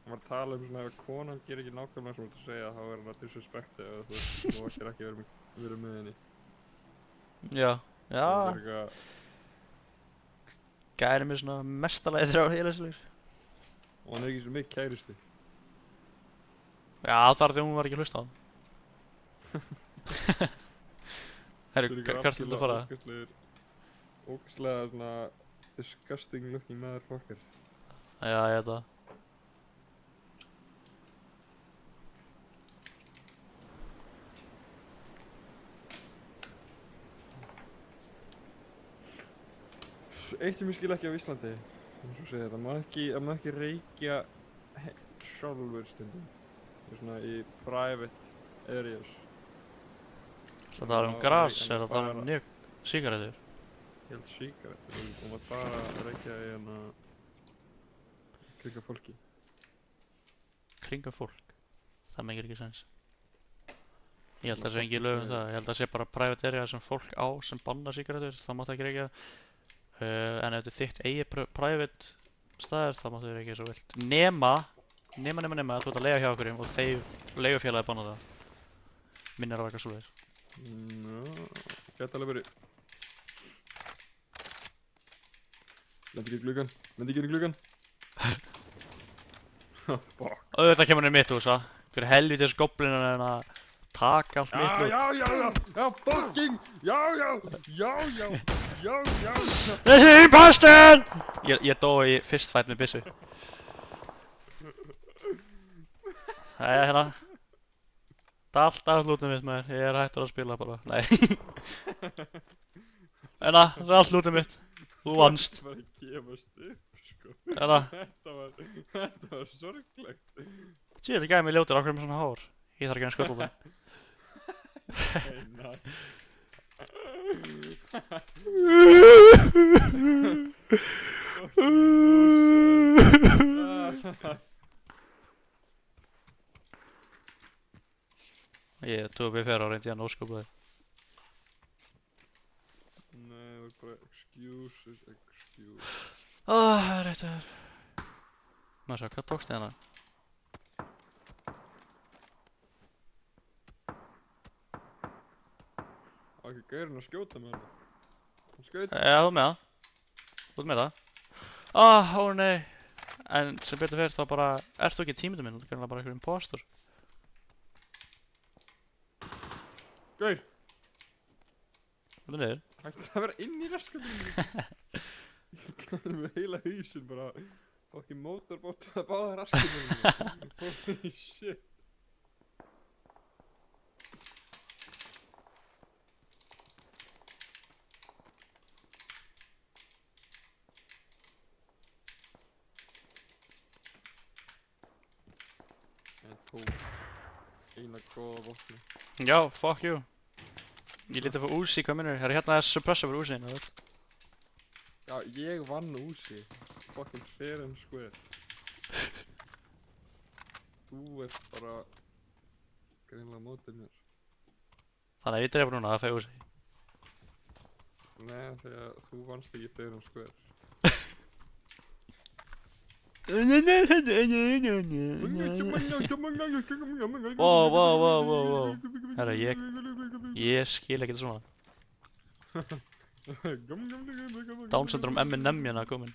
hann var að tala svona ef konan gerir ekki nákvæmlega sem þú ert að segja þá er hann að disrespekta eða þú veist, þú ættir ekki verið með henni. Já. Gæri mér svona mestalagi þrjá heilaslegur. Og hann er ekki svo mikið kæristi. Já, það var því að hún var ekki að hlusta á hann. Herru, hvert viltu að fara? Ógeðslega svona disgusting looking motherfucker. Já, ég veit það. Eitt sem ég skil ekki á Íslandi, eins og segja, það má ekki reykja sjálfur stundum. Það er svona í private areas. Það tala um gras, er það tala um sígarettur? Ég held sígarettur, og maður bara reykja í kringa fólki. Kringa fólk? Það meikir ekki sens. Ég held að það sé engin lög um það, ég held að það sé bara private area sem fólk á sem banna sígarettur, það máttu ekki reykja. En ef þetta er þitt eigið private staður þá máttu þér ekki svo vilt. Nema að þú ert að leiga hjá okkur og þeir leigufélagi banna það. Minnir á eitthvað svoleiðis. Gæti alveg verið. Lendi ekki í gluggan. Fuck. Auðvitað kemur hann í mitt hús, va? Hver helvítis goblin er hann að taka allt mitt hús. Já, fucking, já. Þessi impostor! Ég dó í fistfight með byssu. Jæja, hérna. Það er alltaf lútið mitt, maður. Ég er hættur að spila bara. Nei. Hérna, það er allt lútið mitt. Þú vannst. Það var að gefast upp, sko. Hérna. Þetta var sorglegt. Þetta gæði mig ljótur, ákveð með svona hár. Ég þarf ekki að skjóta það. Nei. Ég tók við fyrir á reyndi að nóskupa þig. Nei. Excuse. Rétt það. Maður sjá, hvað tókst þið hana? Á ekki gaurinn að skjóta með hann. Hann skaut. Já, þú með það. Þú ert með það. Ó nei. En sem betur fyrir þá bara, ert þú ekki tímundum minn? Þú er bara einhver impostor. Gaur! Þú er niður. Hætti að vera inn í raskatinu. Ég kannar með heila hausinn bara. Fucking motorbót að báða raskatinu. Holy shit. Ég tók eina góða vopni. Já, fuck you. Ég lítið fyrir Uzi, hvað minnur? Hérna er suppressor fyrir Uzi, þú veit. Já, ég vann Uzi. Fucking fair and square. Þú ert bara greinilega á móti mér. Þannig að ég drepa núna, það fæ Uzi. Nei, þegar þú vannst ekki fair and square. Wow. Herra, ég skil ekki þetta svona. Down syndrome M&M hérna komin.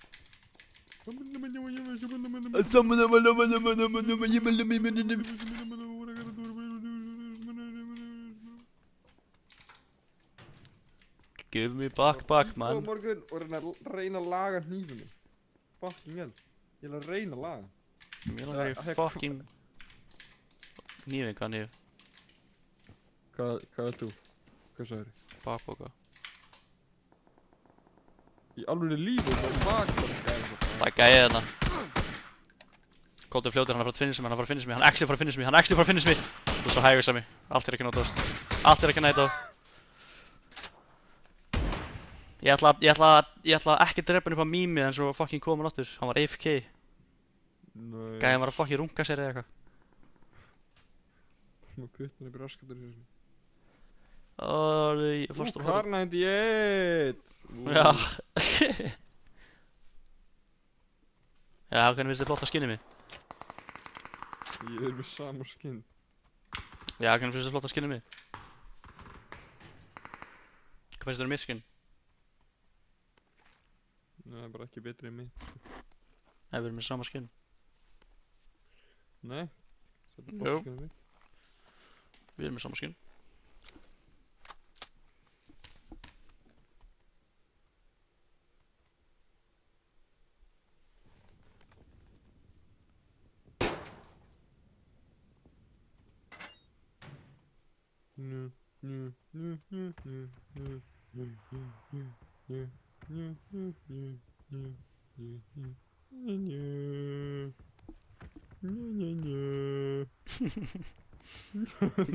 Give me back, man. Morgun, og reyna að laga hnífinu. Fucking hell. Ég vil að reyna að laga. Mér langar í fucking... Nýfing, hvað nýf? Hvað er þú? Hvað sagður þið? Bakboka. Í alveg lífum og bakboka. Það er gæðið hérna. Kóttu fljótur, hann er að fara að finna mig, hann er að fara að finna mig, hann er actually að fara að finna mig, hann er actually að fara að finna mig. Þú er svo hægur sami. Allt er ekki nótast. Allt er ekki næta á. Ég ætla ekki að drepa hann upp á mýmið eins og fucking komin áttur. Hann var AFK. Nei. Gæðin var að fucking runga sér eða eitthvað. Nú puttin upp í raskatur í þessu. Ég fórst að Kar 98! Já. Já, hvernig finnst þið flott að skinni mig? Ég er með sama skinn. Já, hvernig finnst þið flott að skinni mig? Hvað finnst þér um mitt skinn? Nei, það er bara ekki betri en mitt. Nei, við erum með sama skinn. Nei. Jú. Við erum með sama skinn.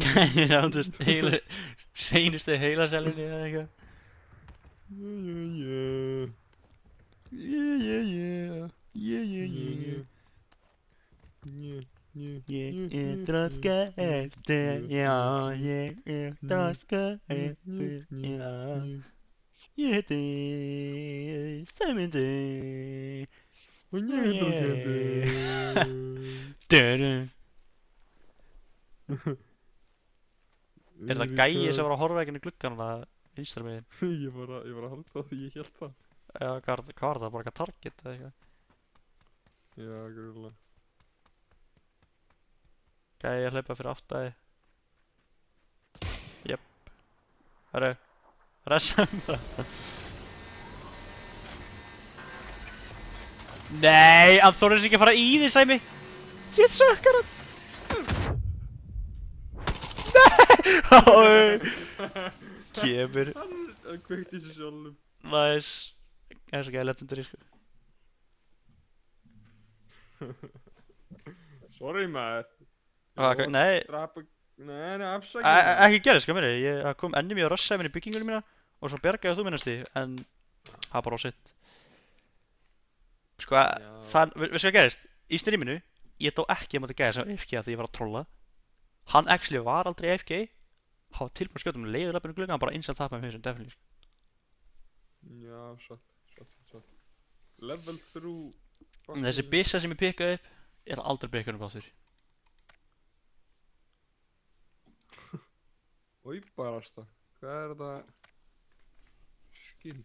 Gæði rándust seinustu heilasælunni eða eitthvað. Ég er þroska eftir, já, ég er þroska eftir, já. Ég heiti Sæmundur. Og ég er Dörru. Er það gæi sem var að horfa ekki inn í gluggan að vinstra megin? Ég var að halda því ég hélt það. Eða hvað var það? Bara eitthvað target eða eitthvað? Já, grunlega. Gæi að hlaupa fyrir áttæði. Jöp. Herru. Ressum það. Nei, hann þorði sér ekki að fara í því, Sæmi. Þitt sökkar hann. Nei! Kemur. Hann kveikti sér sjálfum. Næs. Það er svo gæði legendary, sko. Sorry maður. Nei. Drapa... Nei, afsækja. Ekki gerðist, sko mér. Ég kom enni mér að rössa minn í byggingunum mína og svo bergaði þú minnast því, en það bara á sitt. Sko, veistu hvað gerðist? Í streaminu, ég dó ekki að gæða sem AFK að því ég var að trolla. Hann actually var aldrei AFK. Hann var tilbúin að skjóta með leiðurlappinu glugga, hann bara instant tapaði með þessum, definitely. Já, satt. Level through Þessi byssa sem ég pikkaði upp, ég ætla aldrei að pikka henni upp aftur. Oj barasta. Hvað er þetta? Skill.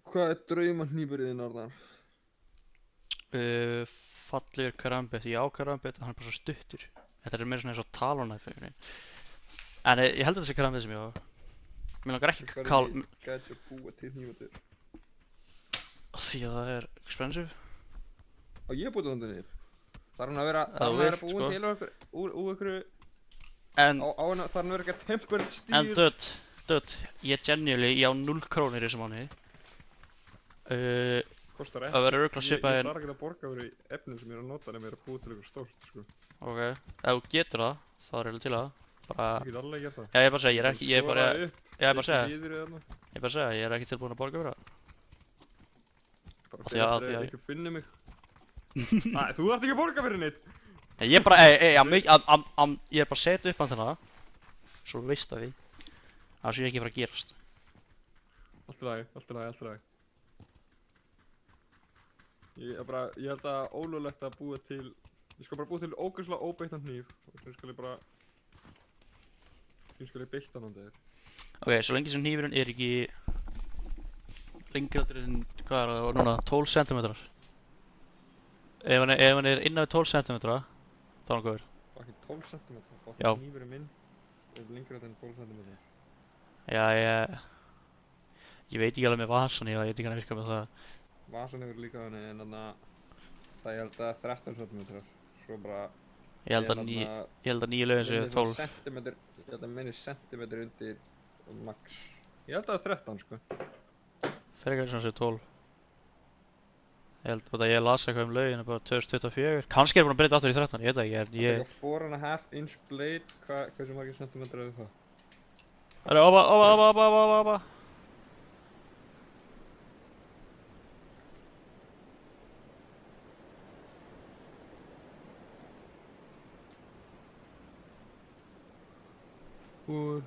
Hvað er draumahnífurinn, Arnar? Fallegur karambit, já karambit, hann er bara svo stuttur. Þetta er meira svona eins og talonæf einhvern veginn. En ég held að þetta sé karambit sem ég á. Mér langar ekki Gæti að búa til hnífatur. því að það er expensive. Á ég búið þannig nýf. Þarf hann að vera Ef þú vilt, búin sko. til úr einhverju En, á hann þarf hann að vera eitthvað tempered steel. en dude, ég genuinely, ég á 0 krónur í þessu mánuði. Kostar Það verður örugglega svipað Ég en- þarf ekki að borga fyrir efnum sem ég er að nota nema ég er að búa til eitthvað stórt, sko. Ok, ef þú getur það, þá er ég til að það. Bara, Ég get alveg gert það. já ég er bara að segja, ég er ekki, ég er bara, Skora upp, ég er bara að segja, ekki hýður í þarna. ég er bara að segja, ég er ekki tilbúin að borga fyrir það. Bara Af því fyrir að- eftir af því að að- ykkur finni mig. Æ, þú þarft ekki að borga fyrir neitt. Ég er bara, ég er bara að setja upp hann þarna, svo þú veist af því, það sé ekki að fara að gerast. Allt í lagi, allt í lagi, allt í lagi. Ég held að ólöglegt að búa til, ég skal bara búa til ógeðslega óbeittan hníf og svo skal ég bara, svo skal ég beita hann á þér. Ok, svo lengi sem hnífurinn er ekki lengri áttur en, hvað er það núna, 12 cm. Ef hann er innan við 12 cm, þá er hann góður. Fucking 12 cm, Já. fucking hnífurinn minn er lengra en 12 cm. Já, ég veit ekki alveg með vasan, ég veit ekki hann að virka með það. Vasan hefur líka þannig en þannig að það ég held að 13 cm, svo bara Ég held að nýju lögin séu 12. Ég held að minni sentimetri undir max. Ég held að 13 sko. Frekar sem séu 12. Ég held að ég las eitthvað lögin bara 2024. Kannski er búin að breyta aftur í 13, ég veit það ekki, en ég... Eitthvað 4,5 inch blade, hversu margir sentimetri er það? Það er opa. Four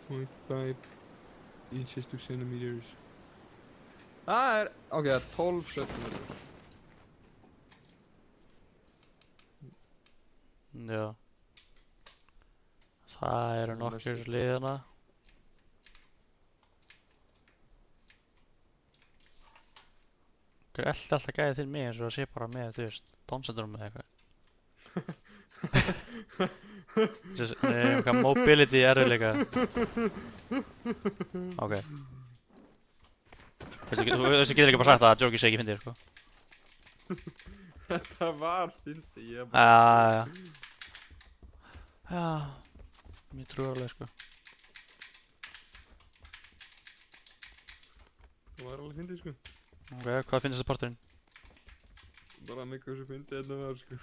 point 5 inches to centimeters. Það er, ok, það er 12 centimeters. Já. Það eru nokkur liðana. Hver eldi alltaf gæði þinn mig eins og það sé bara með, þú veist, tónsendurum eða eitthvað. Nei, eitthvað mobility erfiðleika. Ok. Þessi getur ekki bara sagt að Jóki sé ekki fyndið, sko. Þetta var fyndi, ég Já, mér trúi alveg, sko. Það var alveg fyndi, sko. Ok, hvað finnst þessi parturinn? Bara að mig hversu fyndi þetta var, sko.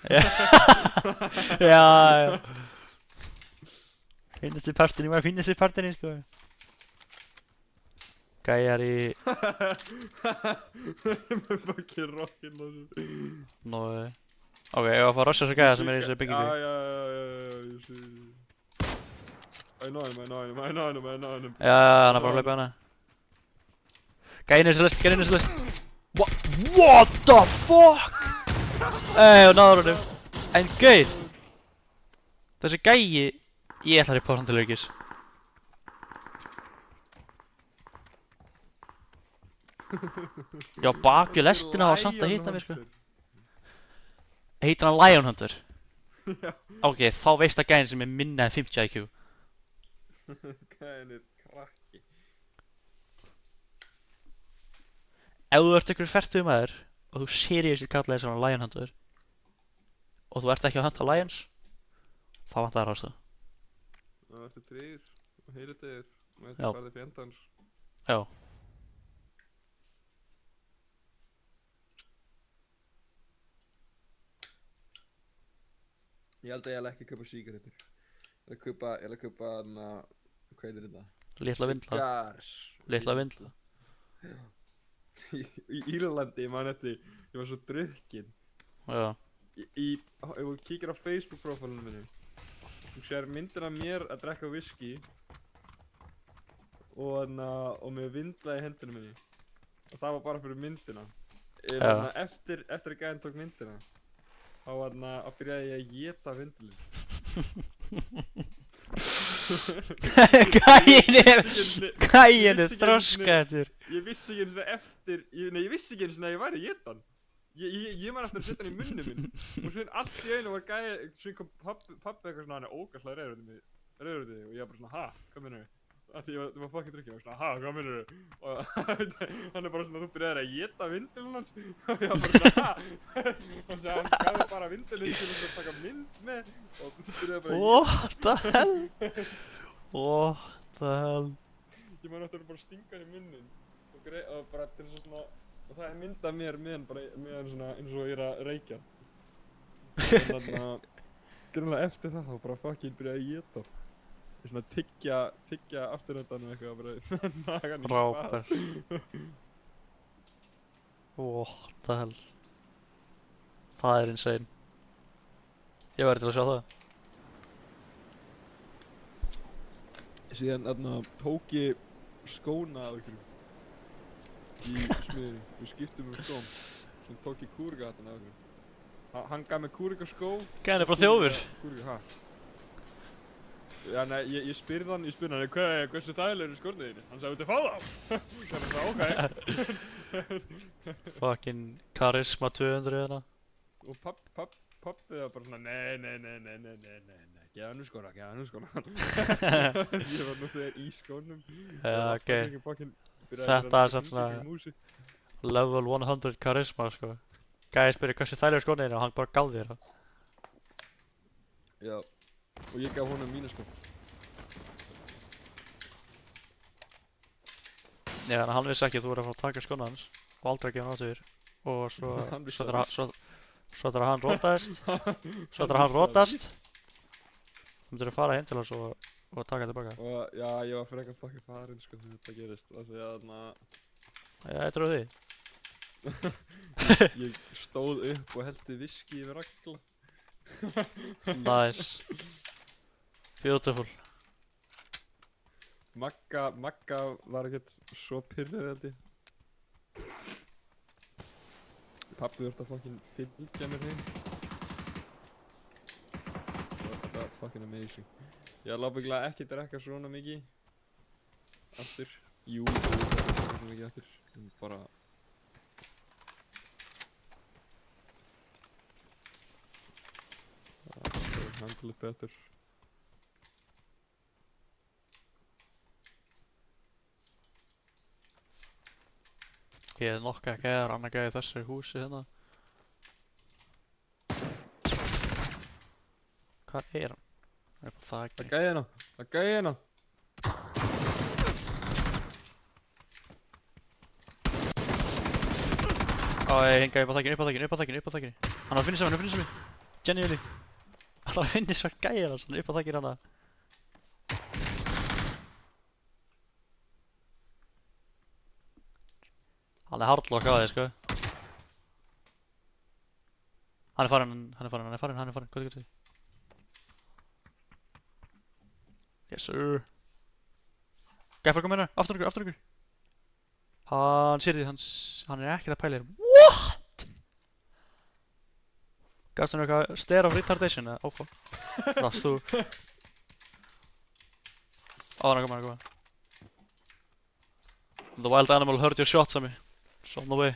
Já. Finnst þið parturinn, sko. Gæjar í... Með bakkið rockinn á þessu. Nó, ok, ég var að fá að rossa þessu gæja sem er í þessu byggingu. Já, ég sé. I know him. Já, hann er bara að hlaupa hana. Gæinn er þessu list. What the fuck? Og náður honum. En gauð. Þessi gæi, ég ætla að reporta hann til öryggis. Já, bakið lestina og samt að hitta mig, sko. Heitir hann Lionhunter? Já. Ok, þá veist að gæinn sem er minna en 50 IQ. Gæinn er krakki. Ef þú ert einhver fertugur maður og þú seriously kallaði svona Lionhunter og þú ert ekki að hunta lions, þá vantar það ráðstöð. Það ertu tríður og heyritegir og Já. þetta farði fjandans. Já. Ég held að ég ætla ekki að kaupa sígarettur. Ég ætla að kaupa hana, hvað heitir þetta? Litla vindla. Cigars. Litla vindla. Í Írlandi, ég man eftir, ég var svo drukkinn. Já. Ef þú kíkir á Facebook prófælunum minni, þú sér myndina af mér að drekka whisky og með vindla í hendunum minni. Og það var bara fyrir myndina. Já. Eftir að gæðin tók myndina, þá byrjaði ég að éta vindlinn. Gæin er þroskaður. Ég vissi ekki einu svona eftir, ég vissi ekki einu svona að ég væri að éta hann. Ég man eftir að setja hann í munni minn. Og svo allt í einu var gæi, svo kom pabbi eitthvað svona, hann er ógæslega reyður út í þig. Og ég var bara svona, ha, hvað minnur þau? Af því ég var fucking drukkinn, og svona, ha, hvað minnur þau? Og hann er bara svona, þú byrjaðir að éta vindilinn hans. Og ég var bara svona, ha. Og svo hann gæði bara vindilinn til að taka mynd með. Og þú byrjaði bara að What the hell? What the hell? Ég man eftir að bara stinga hann í munnin. Og bara til þess að svona, og það er mynd af mér með hann bara, með hann svona eins og ég er að reykja. Og þannig að, grunlega eftir það, þá bara fucking byrjaði að éta. Ég svona tyggja afturöndan og eitthvað, bara nagan í Frábært. What the hell? Það er insane. Ég verði til að sjá það. Síðan tók ég skóna að okkur í smiðinni. Við skiptum skóm. Svo tók ég kúrgatan að okkur. Hann gaf mér kúrgaskó. Gæin er bara þjófur. Kúrga, ha? Já, nei, ég spurði hann, hversu dægilegur eru skórnir þínir? Hann sagði, viltu fá þá? Ég bara, ok. Fucking karisma 200 hérna. Og pappi var bara svona, nei, geða hann skóna. Ég var nú þegar í skónum. Já, ok. Þetta er svona level 100 karisma, sko. Gæi spyrir hversu þægilegur skórnir þínir og hann bara gaf þér það. Já. Og ég gaf honum mína sko. Já, en hann vissi ekki að þú verið að fara að taka skóna hans og aldrei að gefa hann áttur. Og svo þegar hann rótast, þá myndir þú fara heim til hans og taka tilbaka. Og já, ég var fyrir eitthvað fucking farinn sko þegar þetta gerist. Af því að Já, ég trúi því. ég stóð upp og hellti viski yfir Ragla. Nice. Beautiful. Magga var ekkert svo pirrið held ég. Pabbi þurfti að fucking fylgja mér heim. Það var fucking amazing. Ég láf bygglega ekki drekka svona mikið aftur. Jú, ég drekka svona mikið aftur. Bara handla betur. Ég hef nokkuð ekki eða annar gæði þessu húsi hérna. Hvað er hann? Það er bara þakki. Það gæði hérna! Það gæði hérna! Á, ég hingaði upp á þakkinu. Hann var að finna sig mig. Genuinely. Hann var að finna sig gæði hans, hann upp á þakkinu hana. Hann er hardlock á þig, sko. Hann er farinn. Góði. Yes, sir. Gæfur kom hérna, aftur ykkur. Hann sér því, hann er ekkert að pæla þér. What? Gafst hann eitthvað stare of retardation eða? Oh fuck. Last þú. Hann er koma. The wild animal heard your shots at me. It's on the way.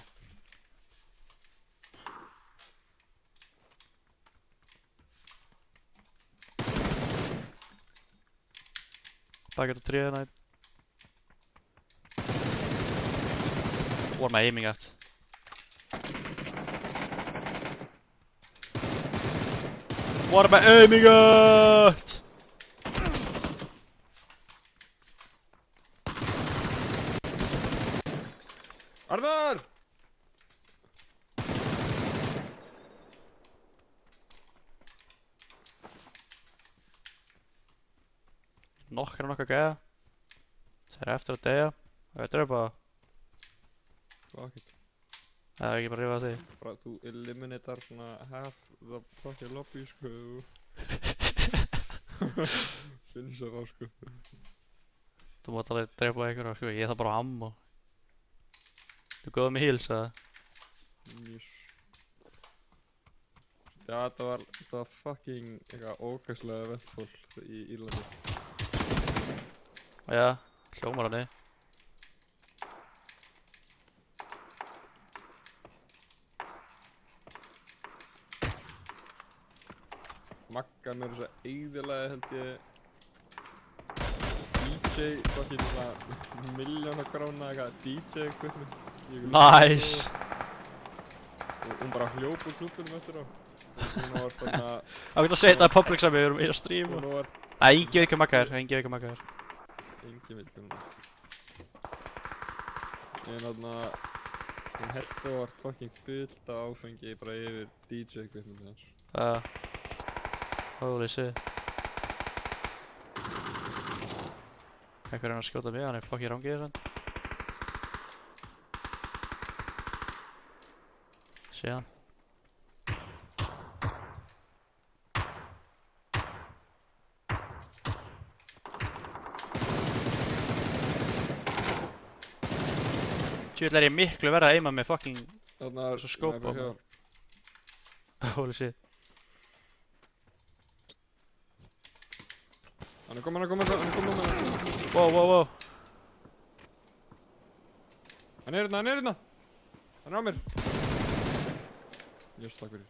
Back at the tree tonight. What am I aiming at? What am I aiming at? Arnar! nokkra gæja. Það er eftir að deyja. Það er draupa það. Fuck it. Það er ekki bara að rífa þig. Bara þú eliminatar svona half the fucking lobby sko. Finnst það á sko. Þú mátt alveg drepa einhverja sko. Ég þarf bara á ammo. Þú góða með heals eða? Yes. Já, þetta var fucking eitthvað ógæslega eventful í Írlandi. Já, hljómar hann. Magga mér þess að eyðilega held ég DJ fucking svona milljónakróna eitthvað DJ equipment. Nice! Og hún bara hljóp úr klúbunum eftir á. Og hún var þarna... Það getur að segja þetta public sem við erum í að streama. Hún var... Nei, engin veit hvað Magga er, engin veit hvað Magga er. Engin veit hvað hún er. En þarna... Hún hellti og vart fucking fullt af áfengi bara yfir DJ equipment hans. Holy shit. Einhver er að skjóta mig, hann er fucking rangið þess. Sé hann. Tjóðlega er ég miklu verið að aima með fucking Þarna er... svo skópa á mig. Holy shit. Hann er komin. Wow. Hann er hérna. Hann er á mér. Just takk fyrir.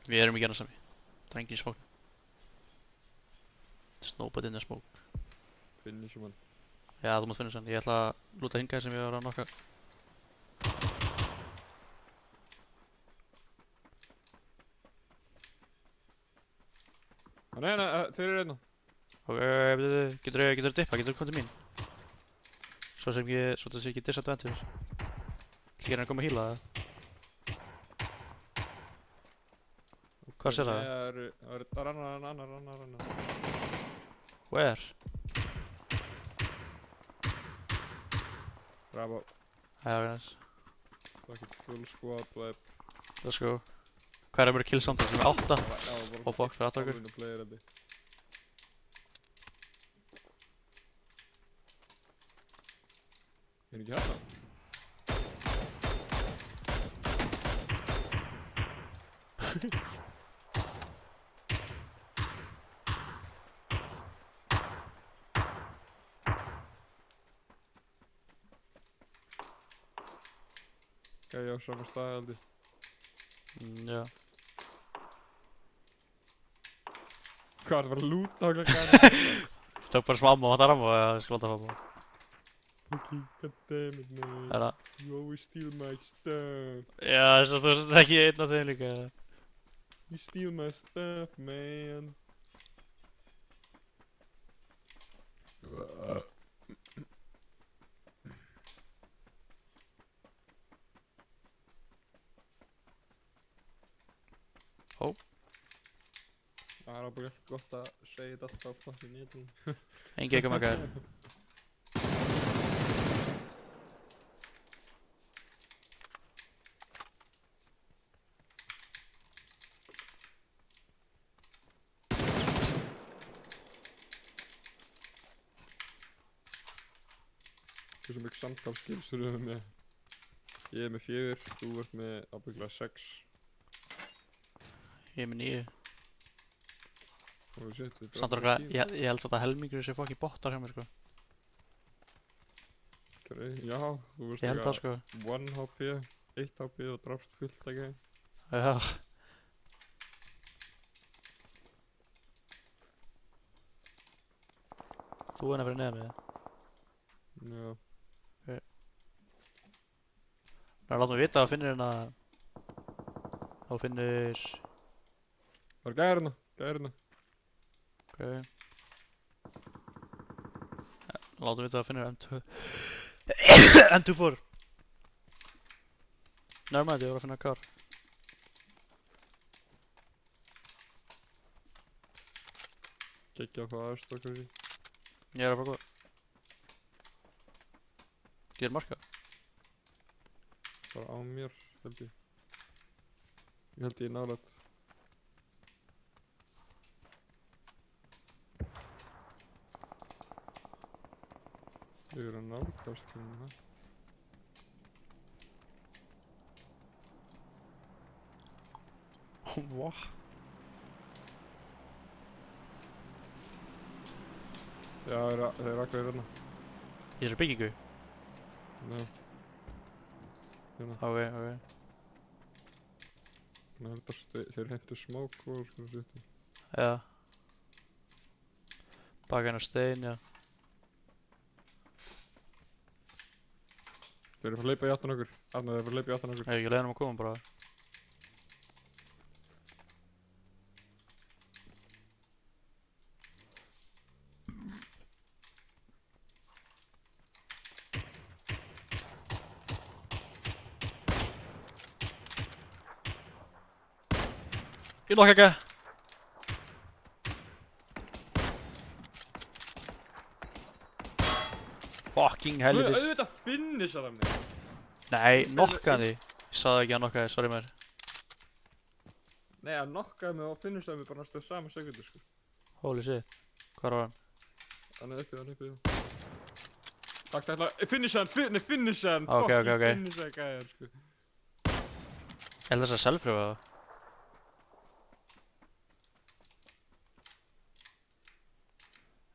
Við erum ekki annars sami. Það er engin smók. There's nobody in the smoke. Finishum hann. Já, þú mátt finna sann. Ég ætla að lúta hingað sem ég var að nokka. Hann er hérna, þeir eru hérna. Ok, getur þú dippa? Getur þú komið til mín? Svo það sé ekki disadvantage. Líka hann að koma að heala það. Hvað sér það? Það er annar. Where? Bravo. Já, nice. Fucking full squad wipe. Let's go. Hvað er mjög kill samt sem er 8? Og fuck, það er 8 okkur. Alveg player þetta. Er ekki hérna? Gæi á sama stað held ég. Já. Hvað er það að lúta okkur gæi? Tók bara smá ammo, vantar ammo eða sklóta ammo. Fucking goddammit man. Er það? You always steal my stuff. Já, þess að þú veist ekki einn af þeim líka. You steal my stuff man. Ó. Það er bara ekki gott að segja þetta alltaf á fucking netinu. Engi eitthvað Magga er. Hversu mjög samtalskills eru við með? Ég er með 4, þú ert með ábyggilega 6. Ég er með 9. Oh shit, við Samt dropum okkur, 10. ég held samt að helmingur þessi fucking bottar hjá mér sko. Já, þú veist Ég held það sko. 1 HP, 1 HP og drafst fullt ekki. Já. Þú er nefnir neðan mig. Já. Það er láta mig vita að finnir hérna. Þá finnir... Það er gæðir hérna. Ok. Láta mig vita að finnir M2. M24. Nærmæði, ég var að finna kar. Kekja. Ekki að fá aðstoð kannski. Ég er að fara góð. Getur marka? Bara á mér, held ég. Ég held ég nálægt. Ég er að nálgast hérna. What? Já, þeir rakkaði hérna. Í þessari byggingu? Já. Hérna. Ok. Þannig að þeir hentu smák og svona sýtti. Já. Baka hennar stein, já. Þeir eru að fara að hleypa í aftan okkur. Arnar, þeir eru að fara að hleypa í aftan okkur. Ég ekki leiðin að koma bara. Ég nokka ekki. Fucking helvitis. Auðvitað finishar hann mig. Nei, nokkaði. Ég sagði ekki að nokkaði, sorry maður. Nei, hann nokkaði mig og finishaði mig bara næstu á sama sekundu, sko. Holy shit. Hvar var hann? Hann er uppi. Takk, finisha hann. Ok. Finisha gæjar, sko. Ég held þess að self-pröfa það.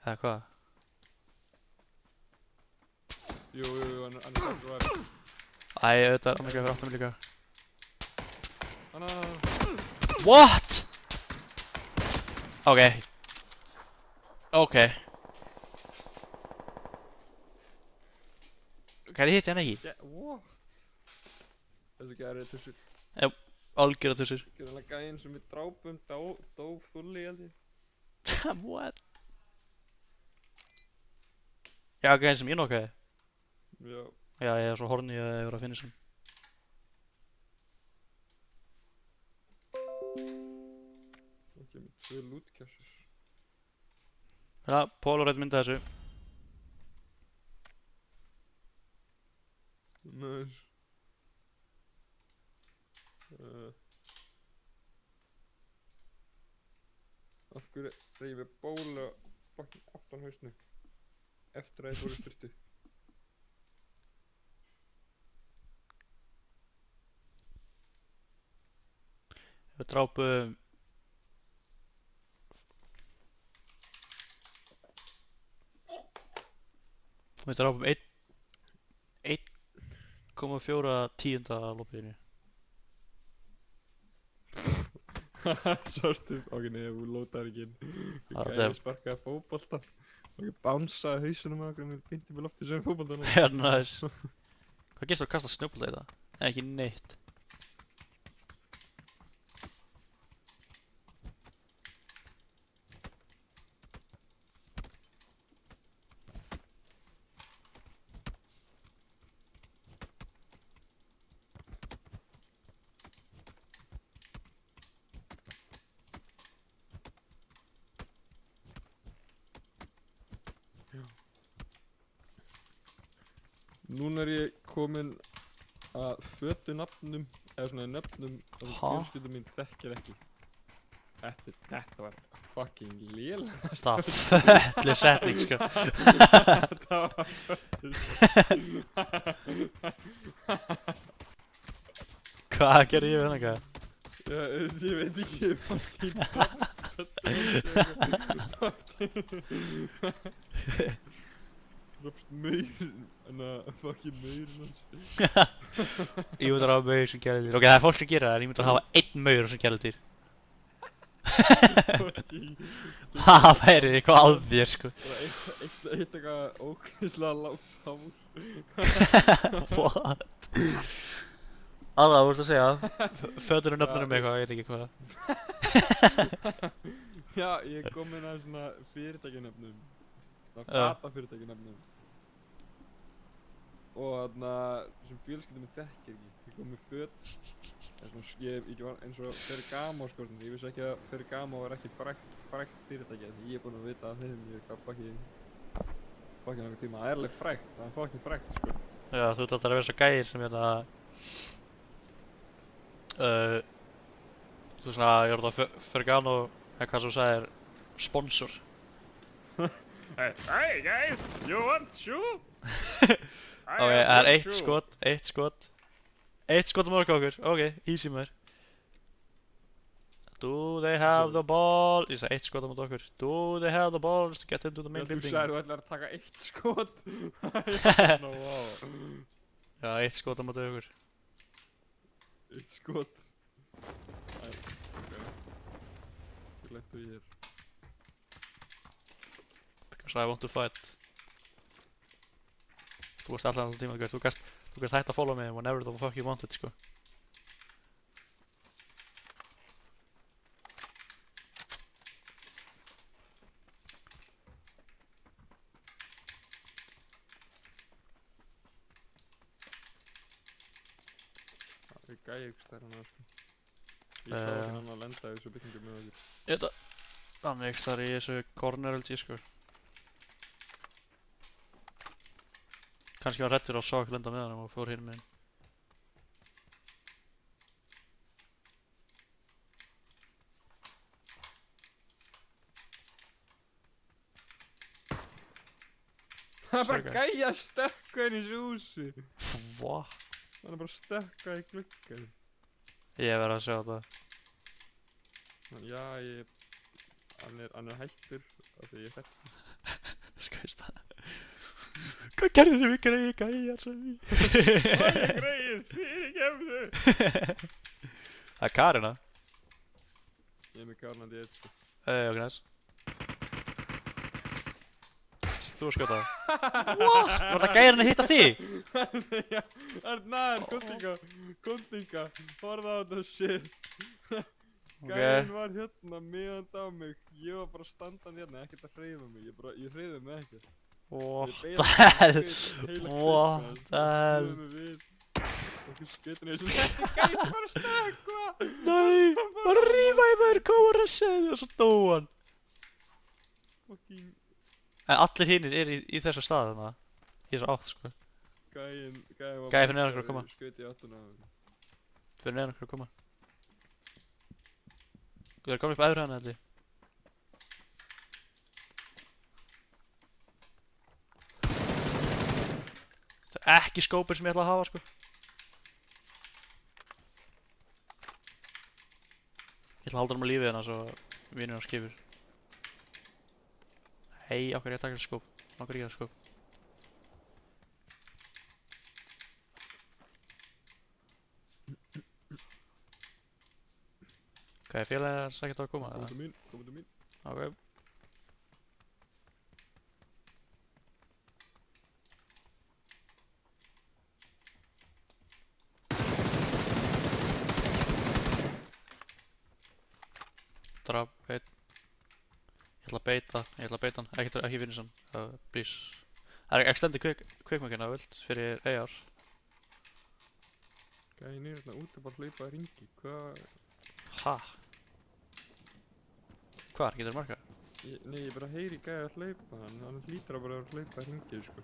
Eða hvað? Jú, hann er self-pröfa. Æ, auðvitað, hann ekki að fyrir aftur mig líka. Hanna. What? Ok. Hvað er hitt hann ekki? What? Þessi gæjar er tussur. Algjör að tussur. Gæðanlega gæðin sem við drápum dó fulli, held ég. What? Já, gæðin sem ég nokkaði. Já. Já, ég er svo horny að ég voru að finna sem. Ok, með 2 lootcaches. Já, Polaroid mynda þessu. Nice. Af hverju er ég með bóla bakinn aftan hausnum eftir að ég voru styrtu? Við drápum... Við drápum 1,4 tíunda af loppiðinu. Svartu, ok, nei, þú lótaði ekki inn. Ég Það gæði sparkaði fótbolta og ég bánsaði hausunum að okkur og mér bindi mig loftið sem fótboltan. Já, næs. Hvað gerst þú að kasta snjóbolta í það? Ekki neitt. Núna er ég kominn að fötunafnum, eða svona nöfnum sem Ha? fjölskylda mín þekkir ekki. Þetta var fucking lélega. Það var föllu setning, sko. Þetta var föllu setning. Hvað gerði ég við hennar gæði? Já, ég veit ekki, fucking Ropst maur, fucking maurinn hans. Ég myndi að hafa maur sem gæludýr. Ok, það er fólk sem gera það, en ég myndi að hafa einn maur sem gæludýr. Það væri eitthvað að þér, sko. Bara eitt eitthvað ógeðslega lágt hár. What? Alla, þú veist að segja, fötur og nöfnunum eitthvað, ég veit ekki hvað. Já, ég kom inn að svona fyrirtækjanöfnum. Svona Já. fatafyrirtækjanöfnum. og þarna sem fjölskyldum með þekkir ekki. Ég kom með föt. Ég var eins og Ferragamo sko, ég vissi ekki að Ferragamo var ekki frækt fyrirtæki. Ég er búinn að vita af þeim, ég gaf fucking langan tíma. Það er alveg frækt, það er fucking frækt sko. Já, þú ert alltaf að vera svo gæir sem hérna þú svona, ég er alltaf Ferragamo, eða hvað þú sagðir, sponsor. Hey guys, you want shoe? Ok, það er eitt skot. Eitt skot á mörg okkur, ok, easy maður. Do they have the ball? Ég sagði eitt skot á móti okkur. Do they have the balls to get into the main building? Þú sagði þú ætlar að taka eitt skot. Nú, wow. Já, eitt skot á móti okkur. Eitt skot. Ok. Þú lentu í þér. Because I want to fight. Þú varst allan tíma, þú gast hægt að follow me whenever the fuck you wanted, sko. Það er gæi ykkur stærn hana, sko. Ég sá ekki hann að lenda í þessu byggingu með okkur. Þetta var mig þar í þessu corner held ég, sko. Kannski var hrættur og sá ekki lenda með hann og fór hinn meginn. Það er bara gæi að stökka inn í þessu húsi. What? Hann er bara að stökka í gluggan. Ég verð að sjá þetta. Já, hann er hættur af því ég þekki. Skoist það. Hvað gerðir við greið gæjar, sagði ég. Hvað er greið? Fyrirgefðu! Það er Karina. Ég er með Karnandi eitt, sko. Ok, næs. Þú að skjóta það. What? Var það gæjarinn að hitta þig? Já, Arnar, kontinga, horfðu á þetta shit. Gæjarinn var hérna, miðandi á mig. Ég var bara standandi hérna, ekkert að hreyfa mig. Ég hreyfði mig ekkert. What the hell? What the hell? Okkur skutin eins og þetta gæti bara að stökkva! Nei, var að rífa í mér, hvað var að segja þig og svo dó hann. Fucking En allir hinnir eru í þessu stað þannig að ég er svo átt, sko. Gæi var Gæi fyrir neðan okkur að koma. Skaut í áttuna á henni. Fyrir neðan okkur að koma. Þú er komin upp æfri hann, held ég. Það er ekki skópur sem ég ætla að hafa, sko. Ég ætla að halda hann á lífið hérna svo vinur hann skipur. Hei, okkur ég að taka þessu skóp. Okkur ég að skóp. Ok, félagið er sækert á að koma, eða? Komum til mín. Ok. Drap, einn. Ég ætla að beita hann, ekki finish hann, please. Það er extended kvikmökkina, vilt, fyrir AR. Gæin er hérna úti bara að hlaupa í ringi, hvað? Ha? Hvar, getur þú markað? Nei, ég bara heyri gæi að hlaupa, hann hlýtur að bara að hlaupa í ringi, sko.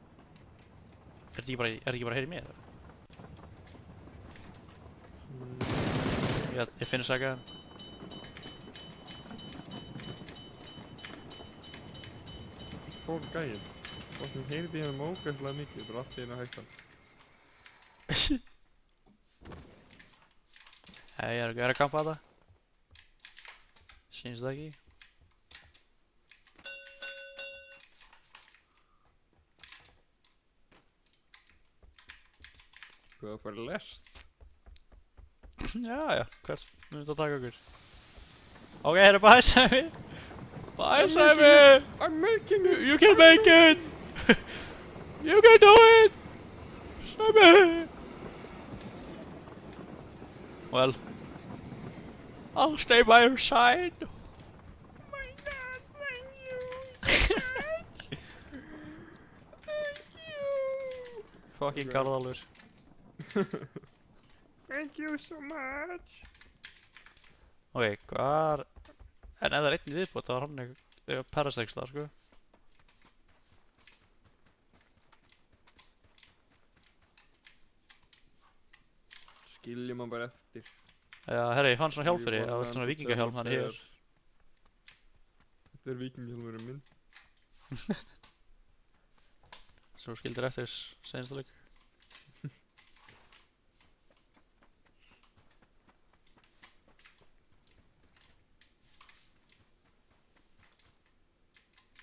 Er þetta ekki bara að heyri mér? Ég finnst það ekki hann. Fór gæin. Fólkinn heyrði hérna mókvæmlega mikið, bara allt í einu að hætta. Ég er að kampa þetta. Sýnst það ekki? Hvað það fær lest? Já, hvert mun þetta taka okkur? Ok, hérna bæ, Sæmi! Bye, Sæmi! I'm making it! You can make it! You can do it! Sæmi! Well, I'll stay by your side. My God, thank you! Thank you! Fucking Ok. Garðálfur. Thank you so much. Ok, hvar... En ef það er einn í viðbót, þá er hann eitthvað perrastegst þar, sko. Skiljum hann bara eftir. Já, herri, ég fann svona hjálp fyrir, Ég það var var svona random vikingahjálm hann þegar- hér. Þetta er vikingahjálmurinn minn. Sem þú skildir eftir seinasta leik.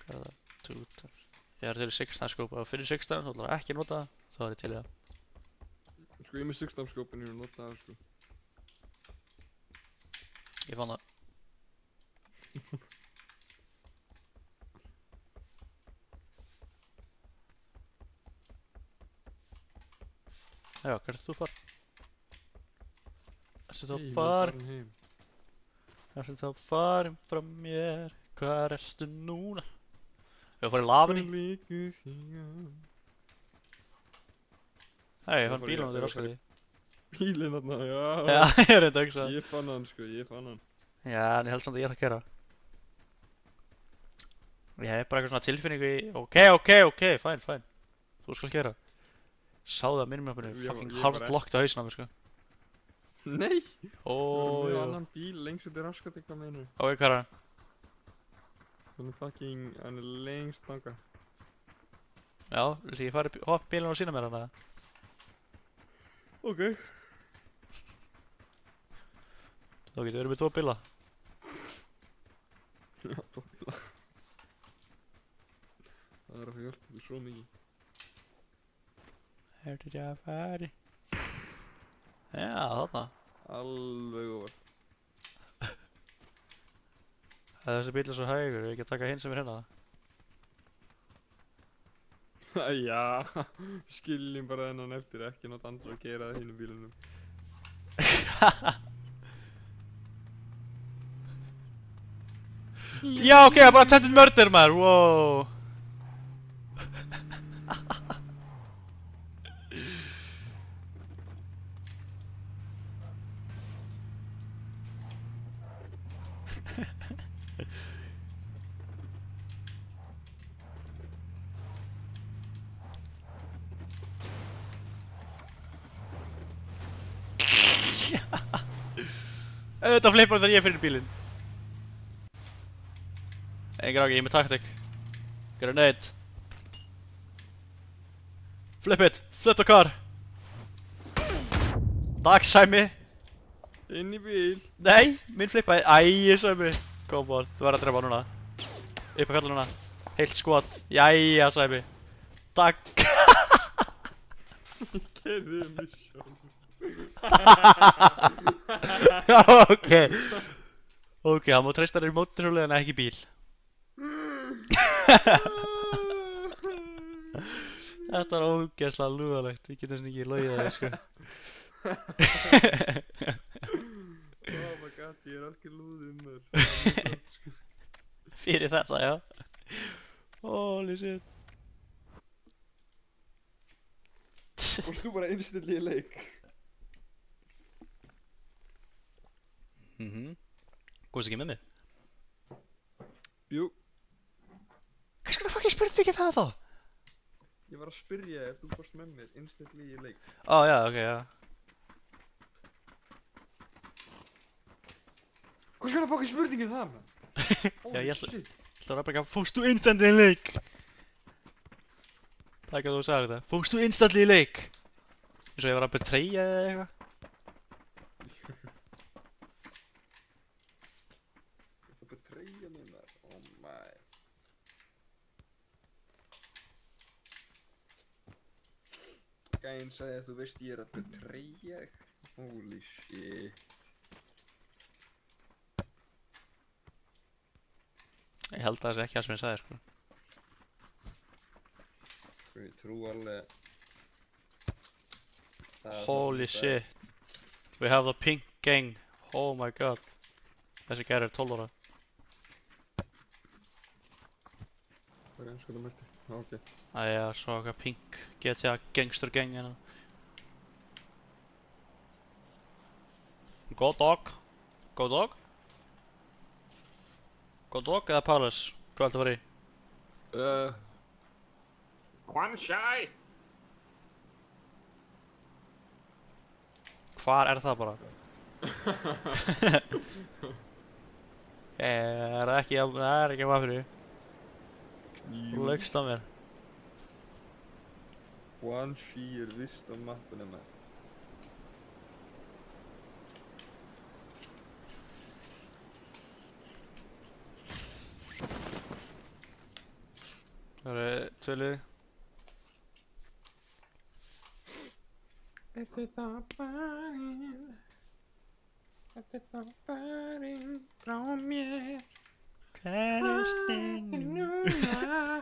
Hvað er það? Tutor. Ég er til í 16 scope og fyrir 16 þá ætlar það ekki að nota það, þá er ég til í það. Sko ég er með 16 skópin og nota það sko. Ég fann það. Já, hvert ert þú far? Ertu þá Ég er farin? farin heim. Ertu þá farin frá mér? Hvar ertu núna? Ég var farið í lafinni. Hei, ég fann bílum út í raskari. Bílinn þarna, já. Já, ég er reynda að hugsa. Ég fann hann sko, ég fann hann. Já, en ég held samt að ég er að gera. Ég hef bara eitthvað svona tilfinningu í... Ok, fine. Þú skal gera. Sáðu að minnum mér fucking ég hard bara- locked á hausinn á mér, sko. Nei! Ó, Við jú. erum annan bíl lengst út í raskat eitthvað meinu. Ok, hvað er það? Hann er fucking, hann er lengst þanga. Já, viltu ég fara hopp bílinn og sína mér hana? Ok. Þá getur verið með 2 bíla. Já, tókla. Það er að hjálpa okkur svo mikið. Hertu ég að fari? Já, þarna. Alveg óvart. Þessi bíl er svo hægur, ég ekki að taka hinn sem er hérna. Já, skiljum bara þennan eftir, ekki nátt andra að gera það hinum bílunum. Já, ok, það er bara attempted murder, maður, wow. Auðvitað flippar þegar ég fyrir bílinn. Engar áki, ég er með taktik. Grenade. Flip it, flip the car. Takk, Sæmi. Inn í bíl. Nei, minn flippaði. Æ, Sæmi. Come on, þú verður að drepa núna. Upp að fjalla núna. Heilt skot. Jæja, Sæmi. Takk. Gerðu mig sjálf. Ok. Ok, hann má treysta þér í mótorhjóli en ekki bíl. Þetta er ógeðslega lúðalegt. Ég get þess ekki logið það, sko. Oh my god, ég er algjör lúðinn Fyrir þetta, já. Holy shit. Fórst þú bara einstilli í leik? Góðst ekki með mig? Jú, Hvers konar fucking spurði ekki það þá? ég var að spyrja ef þú fórst með mér einstilli í leik. Ó, já, ok, já. Hvers konar fucking spurning er það, man? Já, ég Holy shit. ætla að bara fórst þú instantly í leik? Takk að þú sagði þetta. Fórst þú instantly í leik? Eins og ég var að betrayja eða eitthvað? Þetta betrayja mig maður, oh my. Gæinn sagði að þú veist ég er að betrayja þig. Holy shit. Ég held að það sé ekki það sem ég sagði, sko. Sko ég trú alveg. Holy shit. We have the pink gang. Oh my god. Þessi gæri er 12 ára. Það er eins og það mörti. Ok. Æja, svo eitthvað pink GTA Gangster Gang hérna. Go dog. Go dog? Go dog eða Palace? Hvað viltu fara í? Kvansjæ! Hvar er það bara? Það er ekki að fyrir því. Þú leikst á mér. Kvanshi er vist á mappinu með. Það eru tvö lið. Þetta er barinn. Þetta er barinn frá mér. Kærastinn. Núna.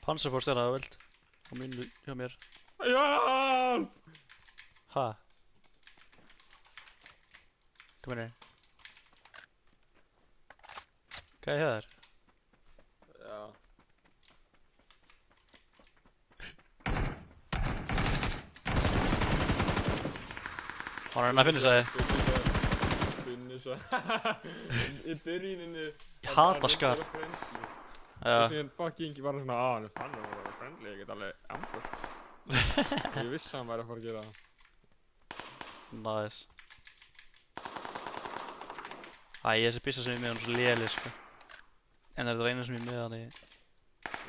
Panzerforce er það, þú vilt. Á mínu, hjá mér. Hjálp! Ha? Kom inn. Hvað er það? Já. Hann er hann að finna þig. Finnisa. Í byrjuninni. Ég hata skar. Og síðan fucking var hann svona, hann er fann að vera friendly, ég get alveg ambush. Ég vissi að hann væri að fara að gera það. Nice. Þessi byssa sem ég er með hann er svo léleg, sko. En það er eina sem ég er með hann í.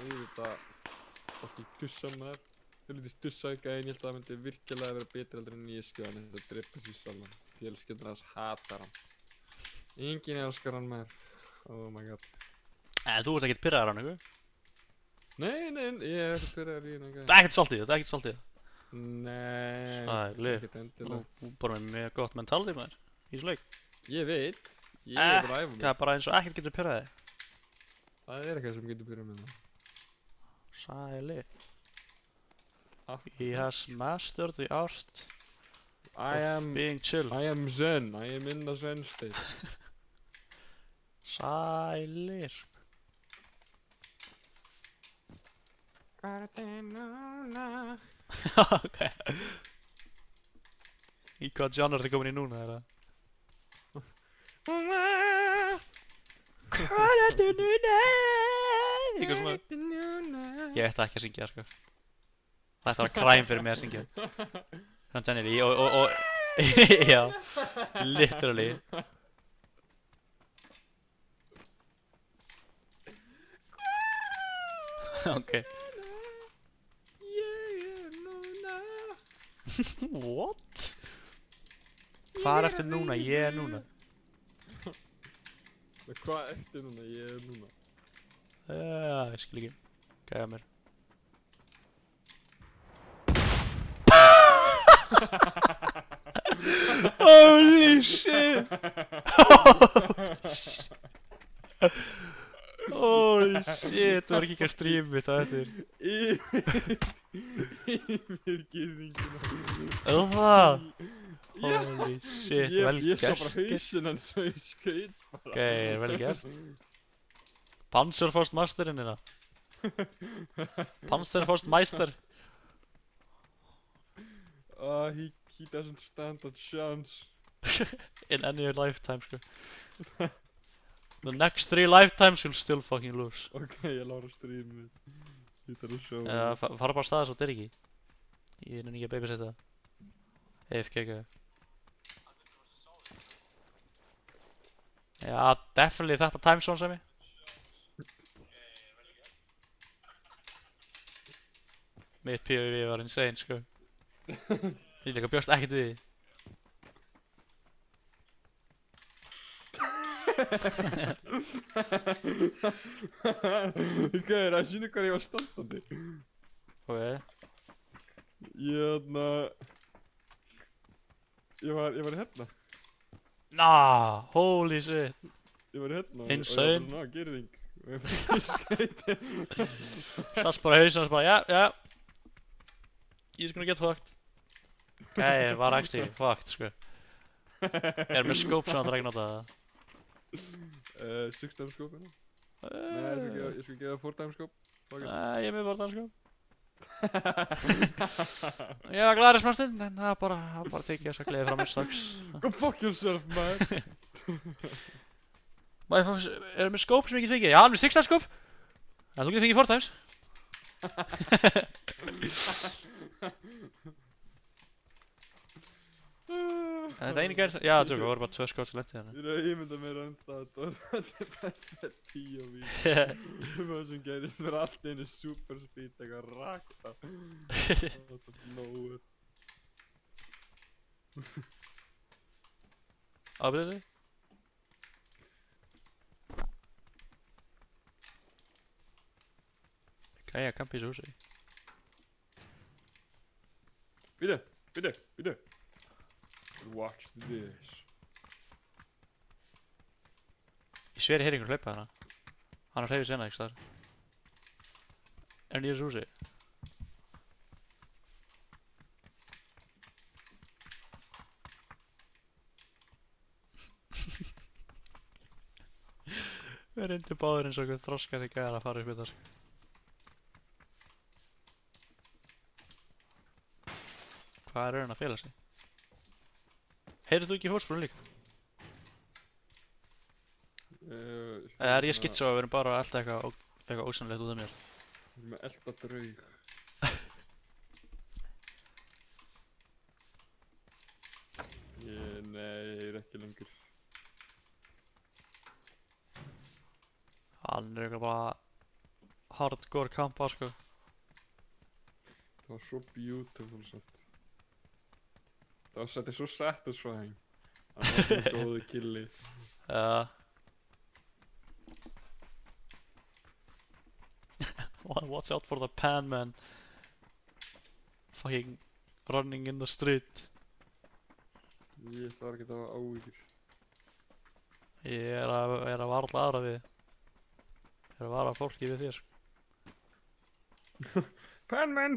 Ég veit að fucking tussa maður. Helvítið tussaði gæinn, ég held að það myndi virkilega vera betur heldur en ég sko, hann er þetta að drepa sér saman. Fjölskyldan hans hatar hann. Enginn elskar hann meir. Oh my god. En þú ert ekkert pirraður á hann, eitthvað? Nei, ég er ekki byrjaður í hennan gæði. Það er ekkert salt í það, Nei, Sælir. ekkert endilega. Þú bara með mjög gott mentality, maður. Í þessu leik. Ég veit, ég er bara að æfa mig. Það er bara eins og ekkert getur pirrað þig. Það er eitthvað sem getur byrjað með það. Sælir. Takk. He has mastered the art I am chill. zen, I am in the zen state. Sælir. Hvað er þetta núna? Ok. Í hvaða genre ertu komin í núna, er það? Hvað er þetta núna? Eitthvað svona. Ég ætti ekki að syngja það, sko. Þetta var crime fyrir mig að syngja. Svona Jenny og já, literally. Ok. What? Hvað ertu núna? Ég er núna. Hvað ertu núna? Ég er núna. Ég skil ekki. Gæja mér. Holy shit! Holy shit, það var ekki að streama mitt að þetta er. Yfir gyrðinguna. Það? Holy shit, vel Ég sá gert. bara hausinn hans og ég skaut bara. Ok, vel gert. Panzerfaust masterinn hérna. Panzerfaust meister. He doesn't stand a chance. In any lifetime, sko. The next 3 lifetimes you'll still fucking lose. Ok, ég lára stríðinu. Ég þarf að sjá. Fara bara á staði svo Dirki. Ég nenni ekki að babysetta. AFK ekki. Já, definitely þetta timezone sem ég. Mitt POV var insane, sko. Ég líka bjóst ekkert við því. Gauður, það sýnir hvað ég var standandi. Ok. Ég var hérna. Nah, holy shit. Ég var hérna og Insane. ég var bara svona, gerðing. Og ég fyrir ekki skreiti. Sast bara í hausinn og bara, já. He's gonna get fucked. Gæinn var actually fucked, sko. Er með scope sem hann þarf ekki nota það? 6 time scope hérna. Nei, ég skal gefa 4 time scope. Nei, ég er með bara scope. Ég var gladur smá stund, en það bara tekið þess að gleði fram mér strax. Go fuck yourself, man! Er með scope sem ég get fengið? Já, hann er með 6 time scope. En þú getur fengið 4 times. Þetta eini gæri, já, það voru bara 2 skot sem lettið hérna. Ég mynda mér enda að þetta er bara POV. Það sem gerist verið allt einu super speed, eitthvað rakta. Þetta er nowhere. Ábyrðið? Gæja, kampi í þessu húsi. Býtu. Watch this. Ég sver ég heyri einhvern hlaupa þarna. Hann er hreyfið sena ekki staðar. Er hann í þessu húsi? Við reyndum báður eins og eitthvað þroskandi gæjar að fara upp við það, sko. Hvað er hann að fela sig? Heyrðu þú ekki fórspurinn líka? Eða er ég skitsa og við erum bara að elda eitthvað ósannlegt út af mér? Við erum að elda draug. Nei, ég er ekki lengur. Hann er eitthvað bara hardcore kampa, sko. Það var svo beautiful satt. Það var svo satisfying. Það var svo góðu killi. Ja. Watch out for the pan man. Fucking running in the street. Ég þarf ekki að hafa áhyggjur. Ég er að varla aðra við. Ég er að vara fólki við þér, sko. Panman,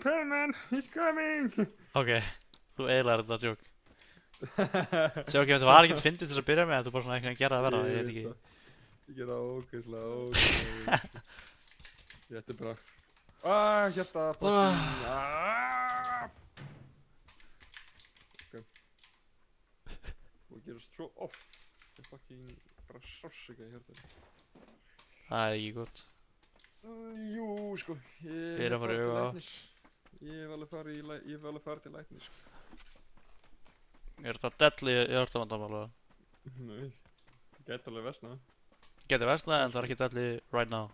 he's coming! Ok, þú eiginlega þetta joke. Joke, þetta var ekkert fyndið til þess að byrja með, þetta er bara svona eitthvað að gera það verða, ég veit ekki. Ég gera ógeðslega. Þetta er bara... Hérna, fucking... Ok. Og gerast svo oft. Það er fucking bara sársauka í hjartanu. Það er ekki gott. Jú, sko. Ég er að fara í auga á. Ég hef alveg farið til læknis, sko. Er þetta deadly hjartavandamál, eða? Nei. Það gæti alveg versnað. Getur versnað, en það er ekki deadly right now.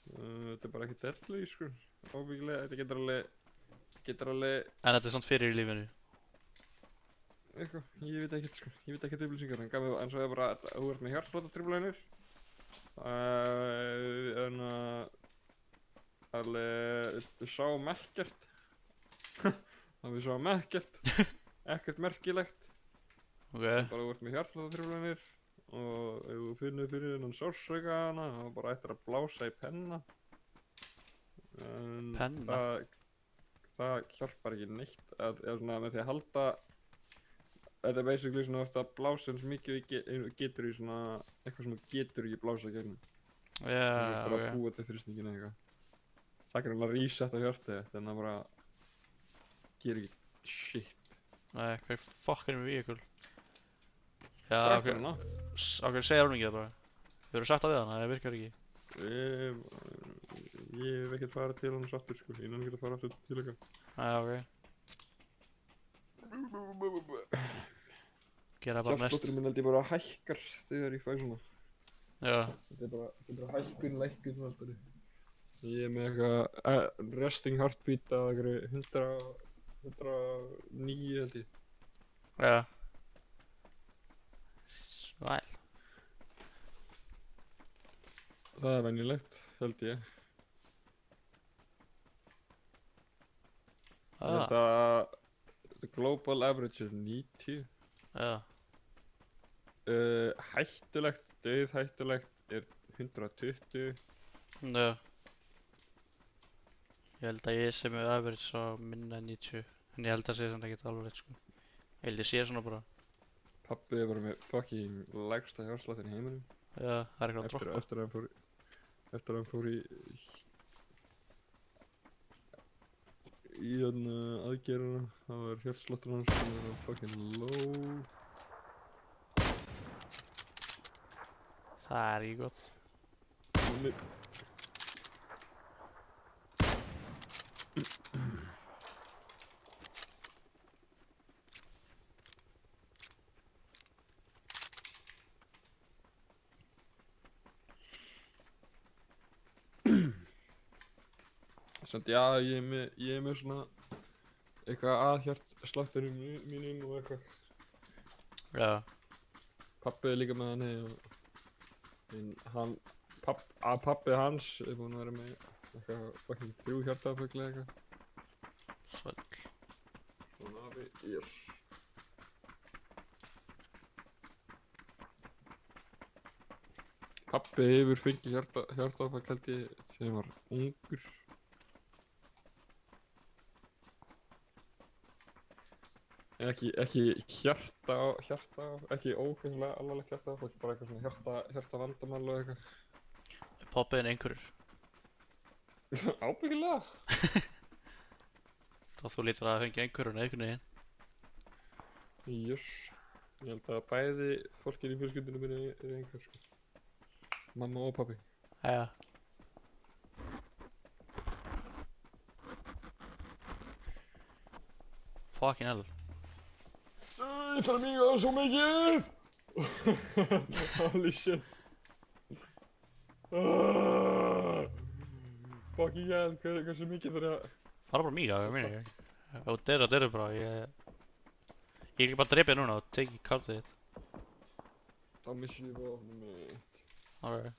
Þetta er bara ekki deadly, sko. Óbyggilega, þetta getur alveg... En þetta er samt fyrir í lífinu. Eitthvað, ég veit ekkert, sko. Ég veit ekkert upplýsingar, en gaf mig, en svo er bara að þú ert með hjartsláttartruflanir. Alveg, við sáum ekkert. Við sáum ekkert. Ekkert merkilegt. Ok. Bara þú ert með hjartsláttartruflanir og ef þú finnur fyrir þennan sársauka hana, þá bara ættir að blása í penna. En Penna? það hjálpar ekki neitt. Eða svona með því að halda... Þetta er basically svona að blása eins mikið getur í svona... Eitthvað sem þú getur ekki blása gegnum. Já, Bara ok. að búa til þrýstingin eða eitthvað. Það er alveg að resetta hjartið þitt, en það bara... Gerir ekki shit. Nei, hvað er fokkarinn með vehicle? Já, ok. Drakk hana. Ok, segja alveg ekki það bara. Við erum sagt að við hana, það virkar ekki. Ég hef ekkert farið til hann sattur, sko. Ég nenni ekki að fara aftur til eitthvað. Nei, ok. Gera bara næst. Hjartslátturinn minn held ég bara hækkar þegar ég fæ svona. Já. Þetta er bara hækkun, lækkun og allt það. Ég er með eitthvað resting heartbeat að eitthvað 109 held ég. Já. Svæl. Það er venjulegt, held ég. Þetta global average er 90. Já. Hættulegt, dauðhættulegt er 120. Já. Ég held að ég sé með average á minna en 90. En ég held að sé samt ekkert alveg rétt sko. Ég held ég sé svona bara. Pabbi er bara með fucking lægsta hjársláttinn í heiminum. Já, það er eitthvað að droppa. Eftir að hann fór í aðgerðina, þá var hjartsláttur hans sem var fucking low. Það er ekki gott. Þannig. Samt já, ég er með svona eitthvað að hjartsláttunum mínum og eitthvað. Já. Pabbi er líka með hann, pabbi hans er búinn að vera með eitthvað fucking 3 hjartaáföll eða eitthvað. Svöll. Svona afi, yes. Pabbi hefur fengið hjartaáföll held ég þegar hann var ungur. Ekki ekki ógeðslega alvarlegt hjartaáfall, bara eitthvað svona hjartavandamál og eitthvað. Poppiðin einhverjur. Ábyggilega. Þá þú lítur að fengja einhverjuna einhvern veginn. Jöss. Ég held að bæði fólkin í fjölskyldunum minni eru einhver sko. Mamma og pabbi. Jæja. Fucking hell. Ég þarf að míga það svo mikið! Holy shit. Fucking hell, hversu mikið þarf að... Fara bara míga, hvað meina ég? Ef þú deyrir bara, ég ekki bara drepa þér núna og teki kartið þitt. Þá missi ég vopnum mitt. Alright.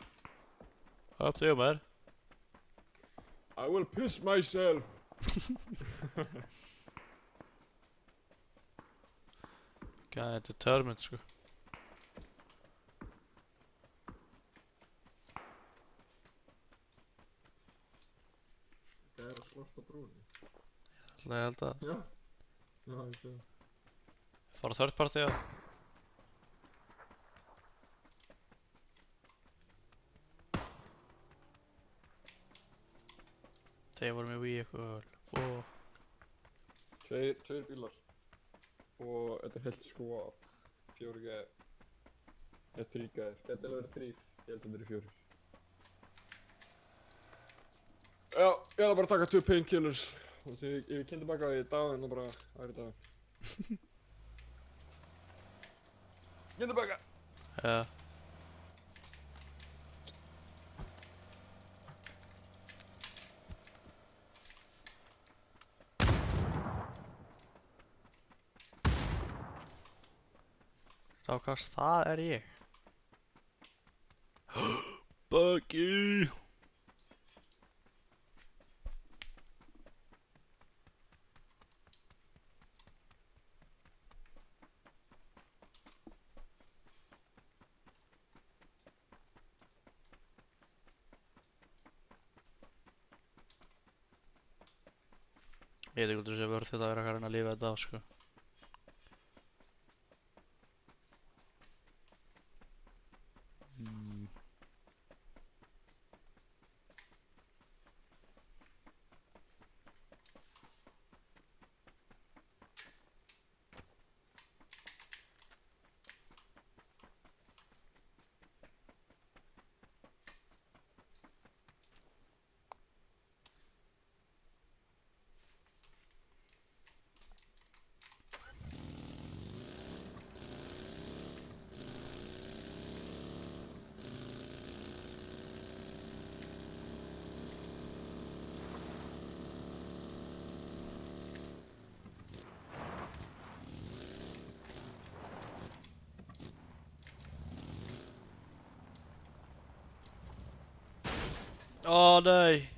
Up to you, maður. I will piss myself! Gæði þetta determined, sko. Það er að slóst á brúni. Ég held að... Já. Já, ég sé það. Fara third party, já. Þeir voru með vehicle. Tveir bílar. Og þetta er heilt squad. 4 gæðir. Eða 3 gæðir. Gæti alveg verið 3. Ég held að það eru 4. Já, ég ætla bara að taka 2 painkillers. Og því ég kynnt tilbaka í daginn og bara aðri daginn. Kynnt tilbaka! Já. Stákast, það er ég. Buggy! Ég veit ekki hvort þú sé vörð þetta að vera að reyna að lifa þetta á, sko. Ó, nei.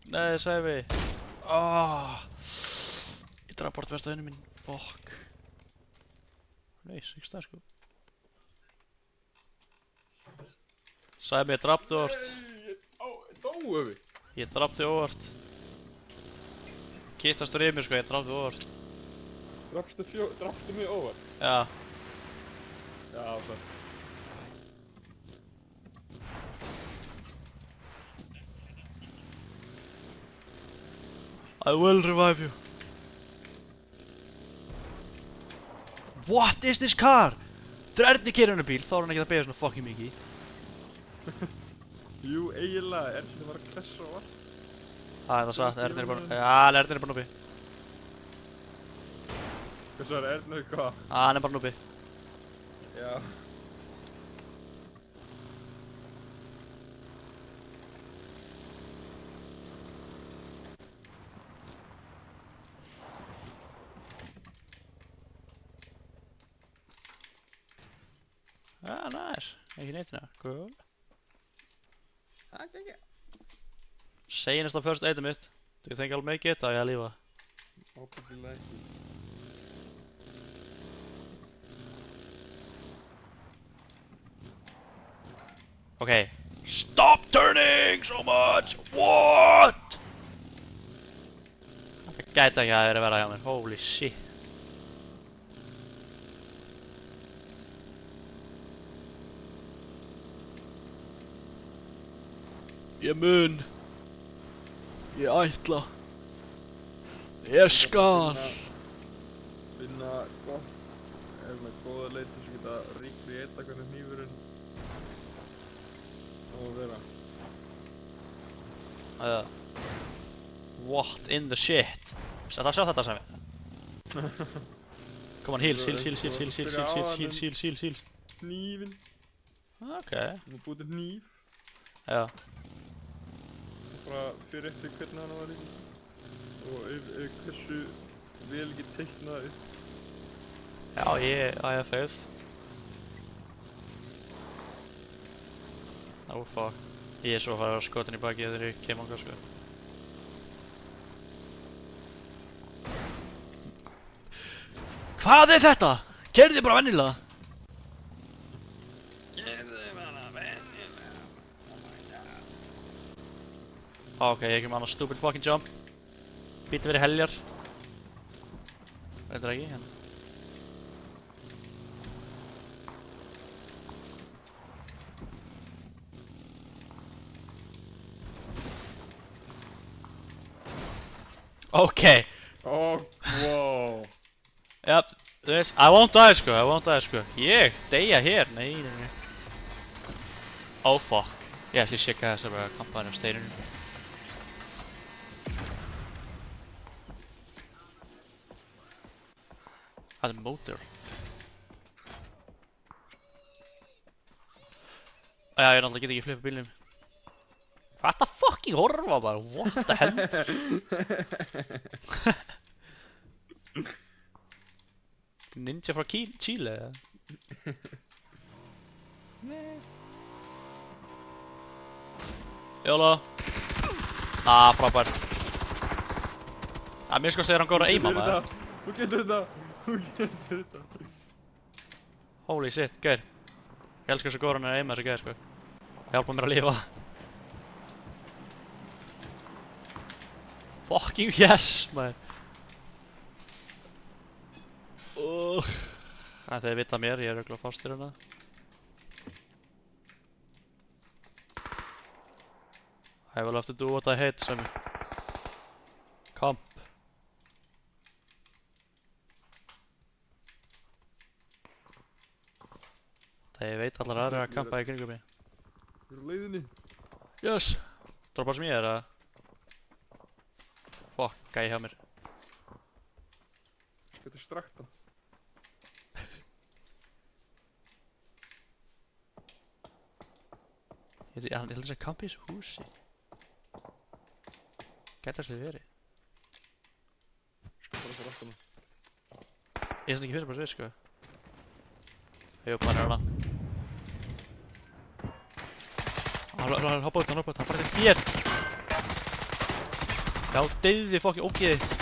Nei, Sæfi. Ég draf bort versta henni minn. Fuck. Nei, 6 það sko. Sæmi, ég draf þig óvart. Dóu við? Ég draf þig óvart. Kittastur yfir mér sko, ég draf þig óvart. Drafstu mig óvart? Já. Já, það. I will revive you. What is this car? Þetta Erni keyrir hennar bíl, þá er hann ekki að beygja svona fucking mikið. Jú, eiginlega, Erni var að klessa og allt. Það er það satt, Erni er bara... Já, Erni er bara núbi. Hvað svo er Erni hvað? Hann er bara núbi. Já. Já, nice. Ekki neitt hérna. Cool. Það ekki. Seinasta first aid mitt. Do you think I'll make it? Á ég að lífa. Óbyggilega ekki. Okay. Stop turning so much! What? Það gæti ekki að vera hjá mér. Holy shit. Ég mun. Ég ætla. Ég skal. Finna gott. Er með góða leið til þess að geta recreata hvernig hnífurinn á að vera. What in the shit? Sætt að sjá þetta sem við. Come on, heals. Hnífinn. Okay. Þú búið til hníf. Já. Bara fyrir eftir hvernig hann var líka. Og hversu vel ekki teiknað upp. Já, I have faith. Oh fuck. Ég er svo að fara skotin í baki þegar ég kem ánga sko. Hvað er þetta? Keyrðu bara vennilega. Ok, ég kem annað stupid fucking jump. Býtti verið heljar. Reyndar ekki, hérna. Okay. Oh, wow. Yep, this. I won't die sko. Ég deyja hér. Nei. Oh fuck. Ég ætli að sjekka þess að vera kampaðin steinunum. Það er motor. Já, ég náttúrulega get ekki flippa bílnum. Hvað það fucking horfa bara? What the hell? Ninja frá Chile eða? Jóla. Frábært. Mér sko segir hann góður að aima maður. Þú getur þetta. Holy shit, gauð. Ég elskar svo góður hann að aima þessi gauð sko. Hjálpa mér að lifa. Fucking yes, maður. Það er vita mér, ég er örugglega fastur hérna. I will have to do what I hate, Sammy. Camp. Það ég veit allar aðrir að kampa í kringum mig. Þú eru á leiðinni. Yes! Droppa sem ég eða? Fuck, gæi hjá mér. Þetta er strakta. Ég held þess að kampa í þessu húsi. Gæti þess að verið. Skal bara fyrir aftan. Ég er ekki fyrir bara svið sko. Jú, hann er hana. Hann hoppa út, hann bara til þér! Já, deyði fucking ógeðið þitt.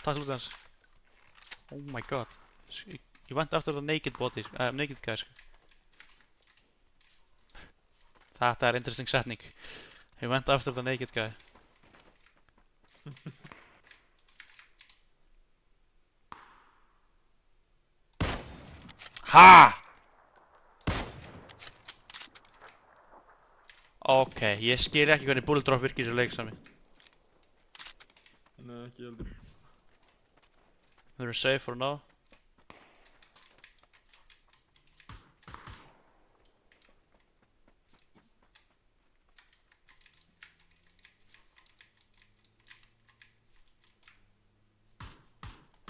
Takk lútið hans. Oh my god. You went after the naked body, naked guy sko. Þetta er interesting setning. He went after the naked guy. Ha! Ok, ég skil ekki hvernig bullet drop virkir í þessu leik sami. Nei, ekki heldur. Við erum safe for now.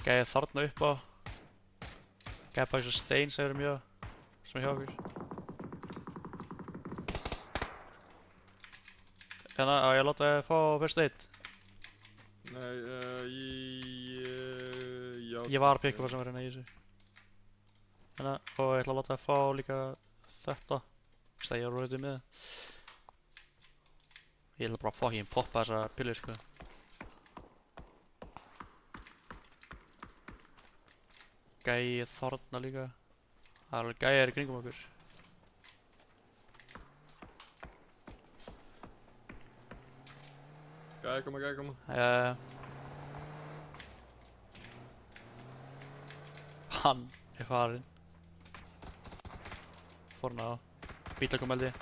Gæði þarna upp á. Gæði bara eins og stein sem er mjög sem er hjá okkur. Hérna, á ég að láta þið fá first aid? Nei, já. Ég var að pikka hvað sem var hérna í þessu. Hérna, og ég ætla að láta þið fá líka þetta. Þess að ég var rauðið með. Ég ætla bara að fucking poppa þessa pillu, sko. Gæi þarna líka. Það er alveg gæjar í kringum okkur. Gæði koma. Hann er farinn. Forna á. Bíl að koma held ég.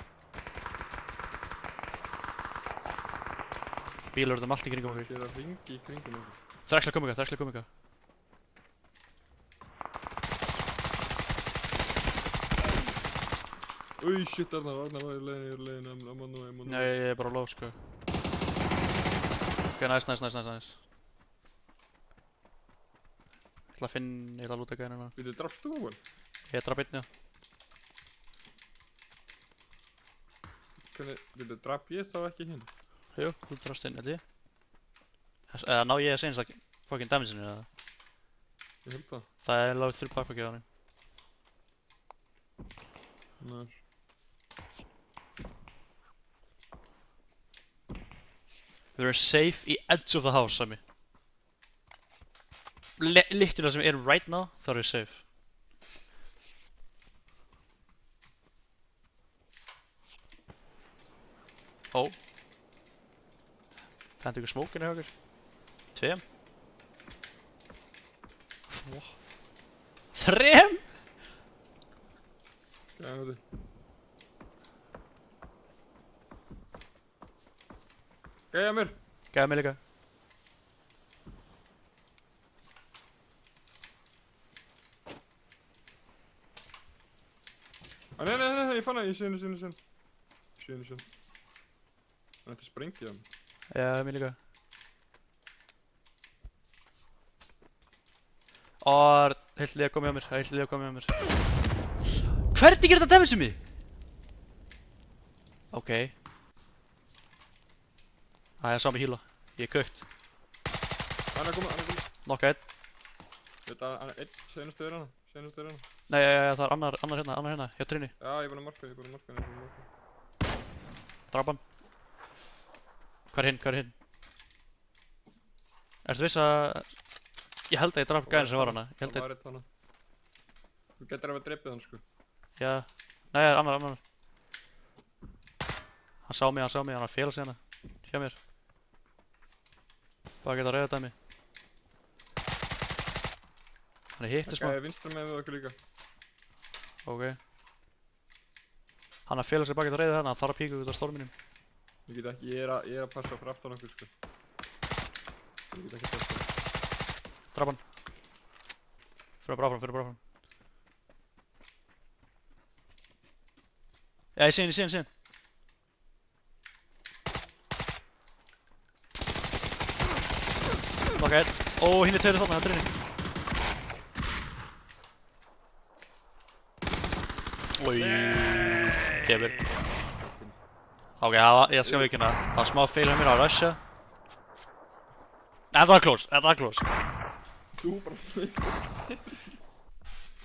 Bílar eru allt í kringum okkur. Það er að ringi í kringum okkur. Þræksla kom ykkar. Új, shit, Arnar var í leiðinu, I'm on the way. Nei, ég er bara low, sko. Ok, nice. Ég ætla að lúta gæðina núna. Við þau drafst þú hann? Ég draf einn, já. Við þau draf ég þá ekki hinn? Jú, þú drafst inn, held ég. Eða ná ég að segja eins að fucking damage-inu, eða? Ég held það. Það er lág 3 bakfakið á hann. Nice. Við erum safe í edge of the house, Sami. Literally sem við erum right now, þá erum við safe. Ó. Kannt ykkur smókinu hjá okkur? 2. 3? Gæði þetta. Gæði að mér! Gæði mig líka. Nei, ég fann það, ég sé henni. Hann ætti sprengið hann. Já, mig líka. Og heilt liða komið á mér. Hvernig er þetta damage mig? Ok. Það er sami híla. Ég er kökt. Hann er komið. Nokka einn. Þetta, hann er einn, senustu er hann. Nei, það er annar hérna, hjá Trini. Já, ég er búinn að marka hann. Drap hann. Hvar er hinn? Ertu viss að... Ég held að ég draf gæðin sem var hana. Það var eitt hana. Þú getur að vera dreipið hann, sko. Já. Nei, annar. Hann sá mig, hann var að fela sig hana. Hjá mér. Bara geta að reyða dæmi. Hann er hittu smá. Það er vinstra með við okkur líka. Ok. Hann er að fela sig bara geta að reyða þarna, hann þarf að píka út af storminum. Ég get ekki, ég er að passa fyrir aftan okkur, sko. Ég get ekki passa. Draf hann. Fyrir bara áfram. Já, ég sé hann. Nokka einn. Ó, hinn er tveir þarna, það er inni. Új, kefir. Ok, ég skal vikina. Það var smá fail hjá mér á rusha. Þetta var close. Þú bara...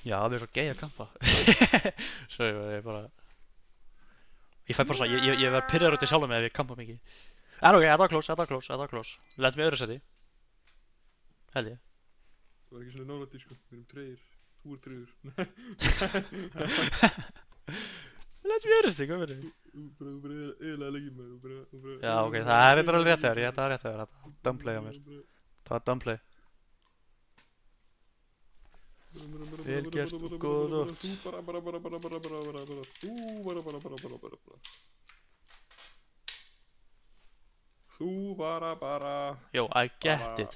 Já, það er svo gay að kampa. Svo ég bara... Ég fæ bara svona, ég verð pirraður út í sjálfum mig ef ég kampa mikið. En ok, þetta var close. Lent mig öðru seti. Held ég. Þú var ekki svona nálægt í, sko. Við erum treyir. Þú er treyður. gerist þig, hvað verður? Þú bara eðalega leikir maður. Já, ok, það er alveg rétt hjá þér, það var rétt hjá þér, þetta. Dumbplay á mér. Það var dumbplay. Vel gert og góða nótt. Þú bara. Yo, I get it.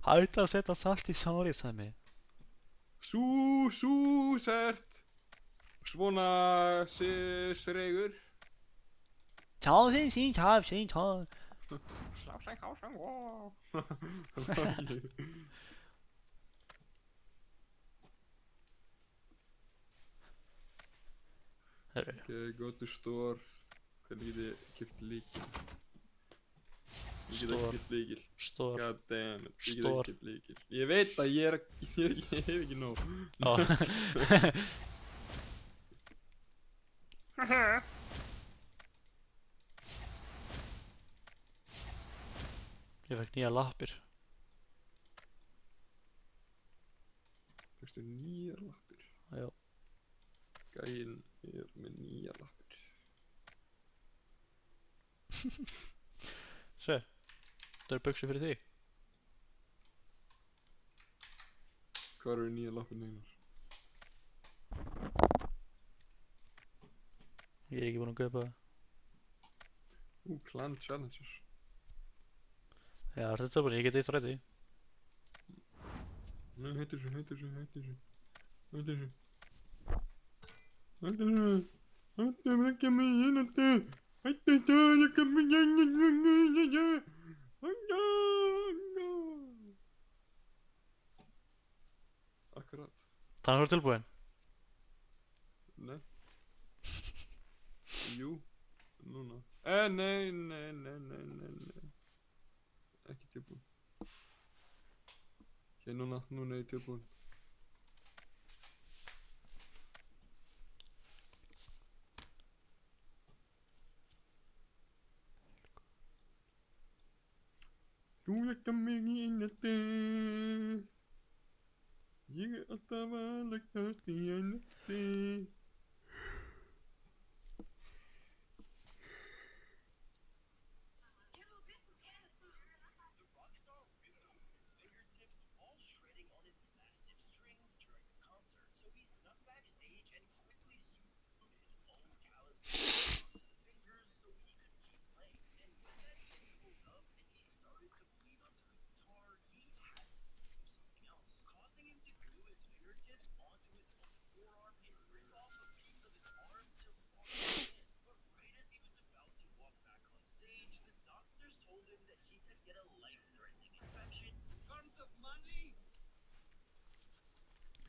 Hætti að setja salt í sárið, Sæmi. Sert. Svona sregur. Tjá þinn sín, tjá. Herru, Ok, go to store. Hvernig get ég keypt lykil? Ég get ekki keypt lykil. stór. God damn it, ég get Store. ekki keypt lykil. Ég veit að ég hef ekki nóg. Ó. Ég fekk nýja lappir. Fyrstu nýjar lappir. Já. Gæinn er með nýjar lappir. Sjö, það eru buxur fyrir þig. Hvað eru nýjar lappir neinar? Ég er ekki búinn að kaupa það. Clan Challengers. Já, þetta er bara, ég get eitt rætti. Nei, hættu þessu. Hættu þessu, ekki mig inn þetta. Hættu þessu, ekki mig inn þetta. Akkurat. Þannig var tilbúinn. Nei. Jú. Núna. Nei. Ekki tilbúinn. Ok, núna er ég tilbúinn. Þú leggur mig í einelti. Ég er alltaf að leggast í einelti.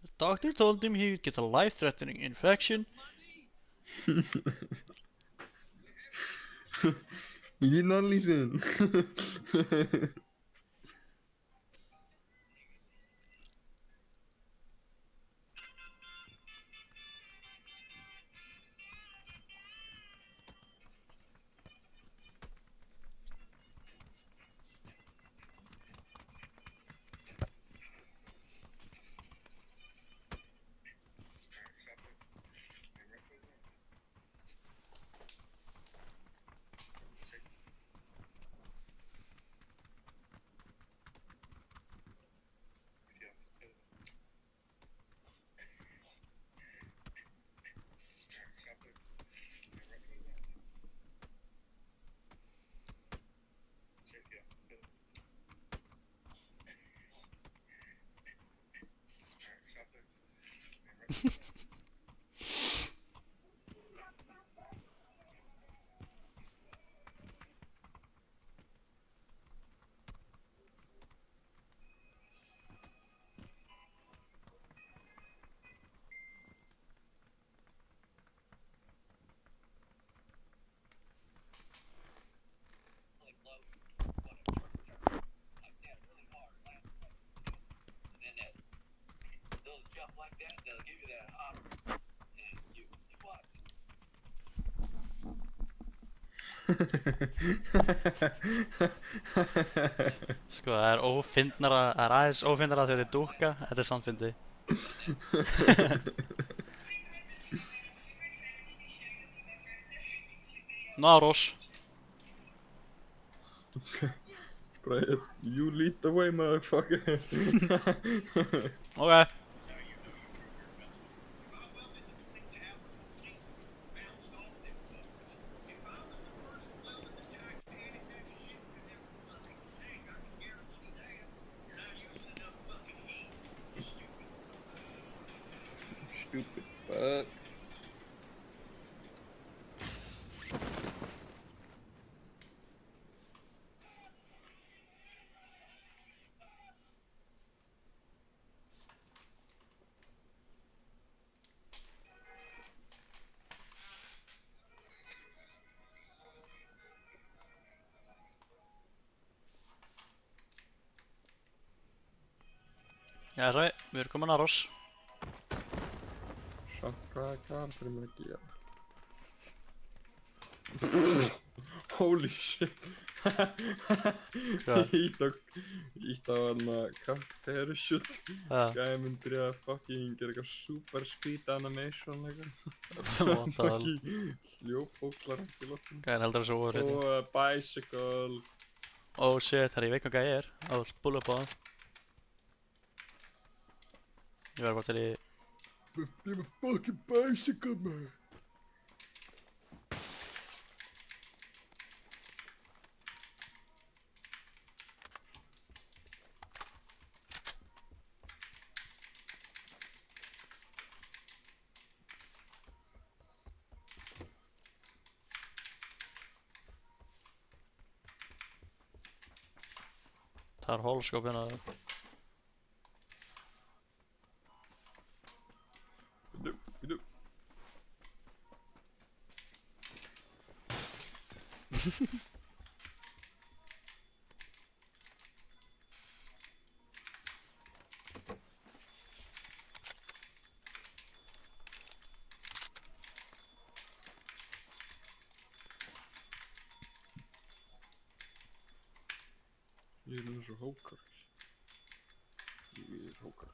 The doctor told him he would get a life-threatening infection. You did not listen. Sko, það er ófyndnara, það er aðeins ófyndnara þegar þið dúkka, þetta er samt fyndið. Naros. Bara, you lead the way, motherfucker. Ok. Stupid fuck. Já, svo við erum komin að Naros. Samt hvað er karakterinn að gera? Holy shit. Hvað? Ítt á hana karakterishoot. Já. Gæði mun byrja að fucking gera eitthvað super speed animation eitthvað. What the hell? Fucking hljópóklar ekki í loftinu. Gæðin heldur þessu óver hérna. Og bicycle. Oh shit, herri, ég veit hvað gæði er. Á, búla upp á það. Ég verður bara til í... I'm a fucking bicycle, man. Það er holoskop hérna. Bíddu. Ég er eins og hókar. Ég er hókar.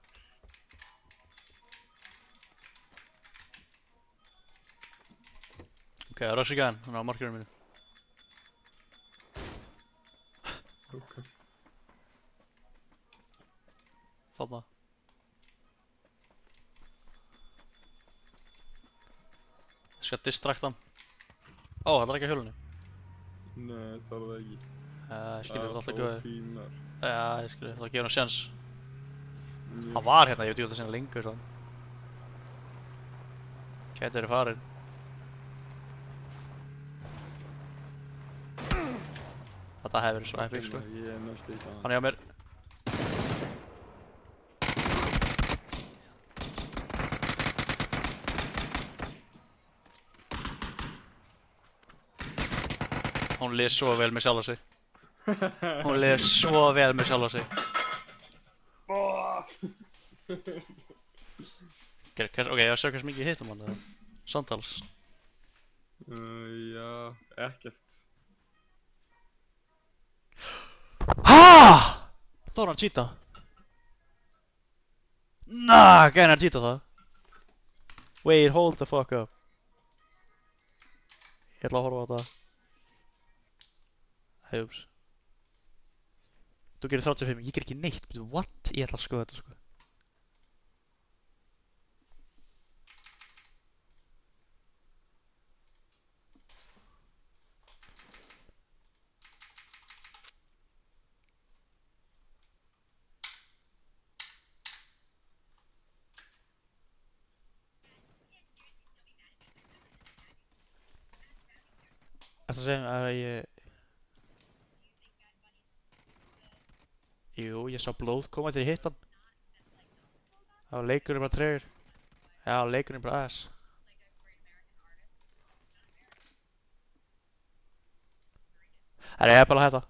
Ok, rush again, hann á markinu mínu. Hókar. Þarna. Ég skal distracta hann. Ó, það er ekki á hjólunni. Nei, það er það ekki. Ég skilur þetta alltaf góðir. Pínar. Já, ég skilur, það gefur hann sjans. Ég- Hann var hérna, ég veit ekki hvað það sinna lengur svo. Gæti verið farinn. Þetta hefur verið svo epic sko. Ég er næst í það. Hann er hjá mér. Hún les svo vel með sjálfa sig. Hún les svo vel með sjálfa sig. Ok, ég var að sjá hversu mikið ég hittum hann eða. Samtals. Já, ekkert. HA?! Það var hann að cheata. Nah, gæði hann að cheata það. Wait, hold the fuck up. Ég ætla að horfa á þetta. Ups. Þú gerir 35, ég ger ekki neitt. What? Ég ætla að skoða þetta sko. Ertu að segja að ég... Jú, ég sá blóð koma þegar ég hitt hann. Það var leikurinn bara tregur. Já, leikurinn bara ass. Það er bara að hætta.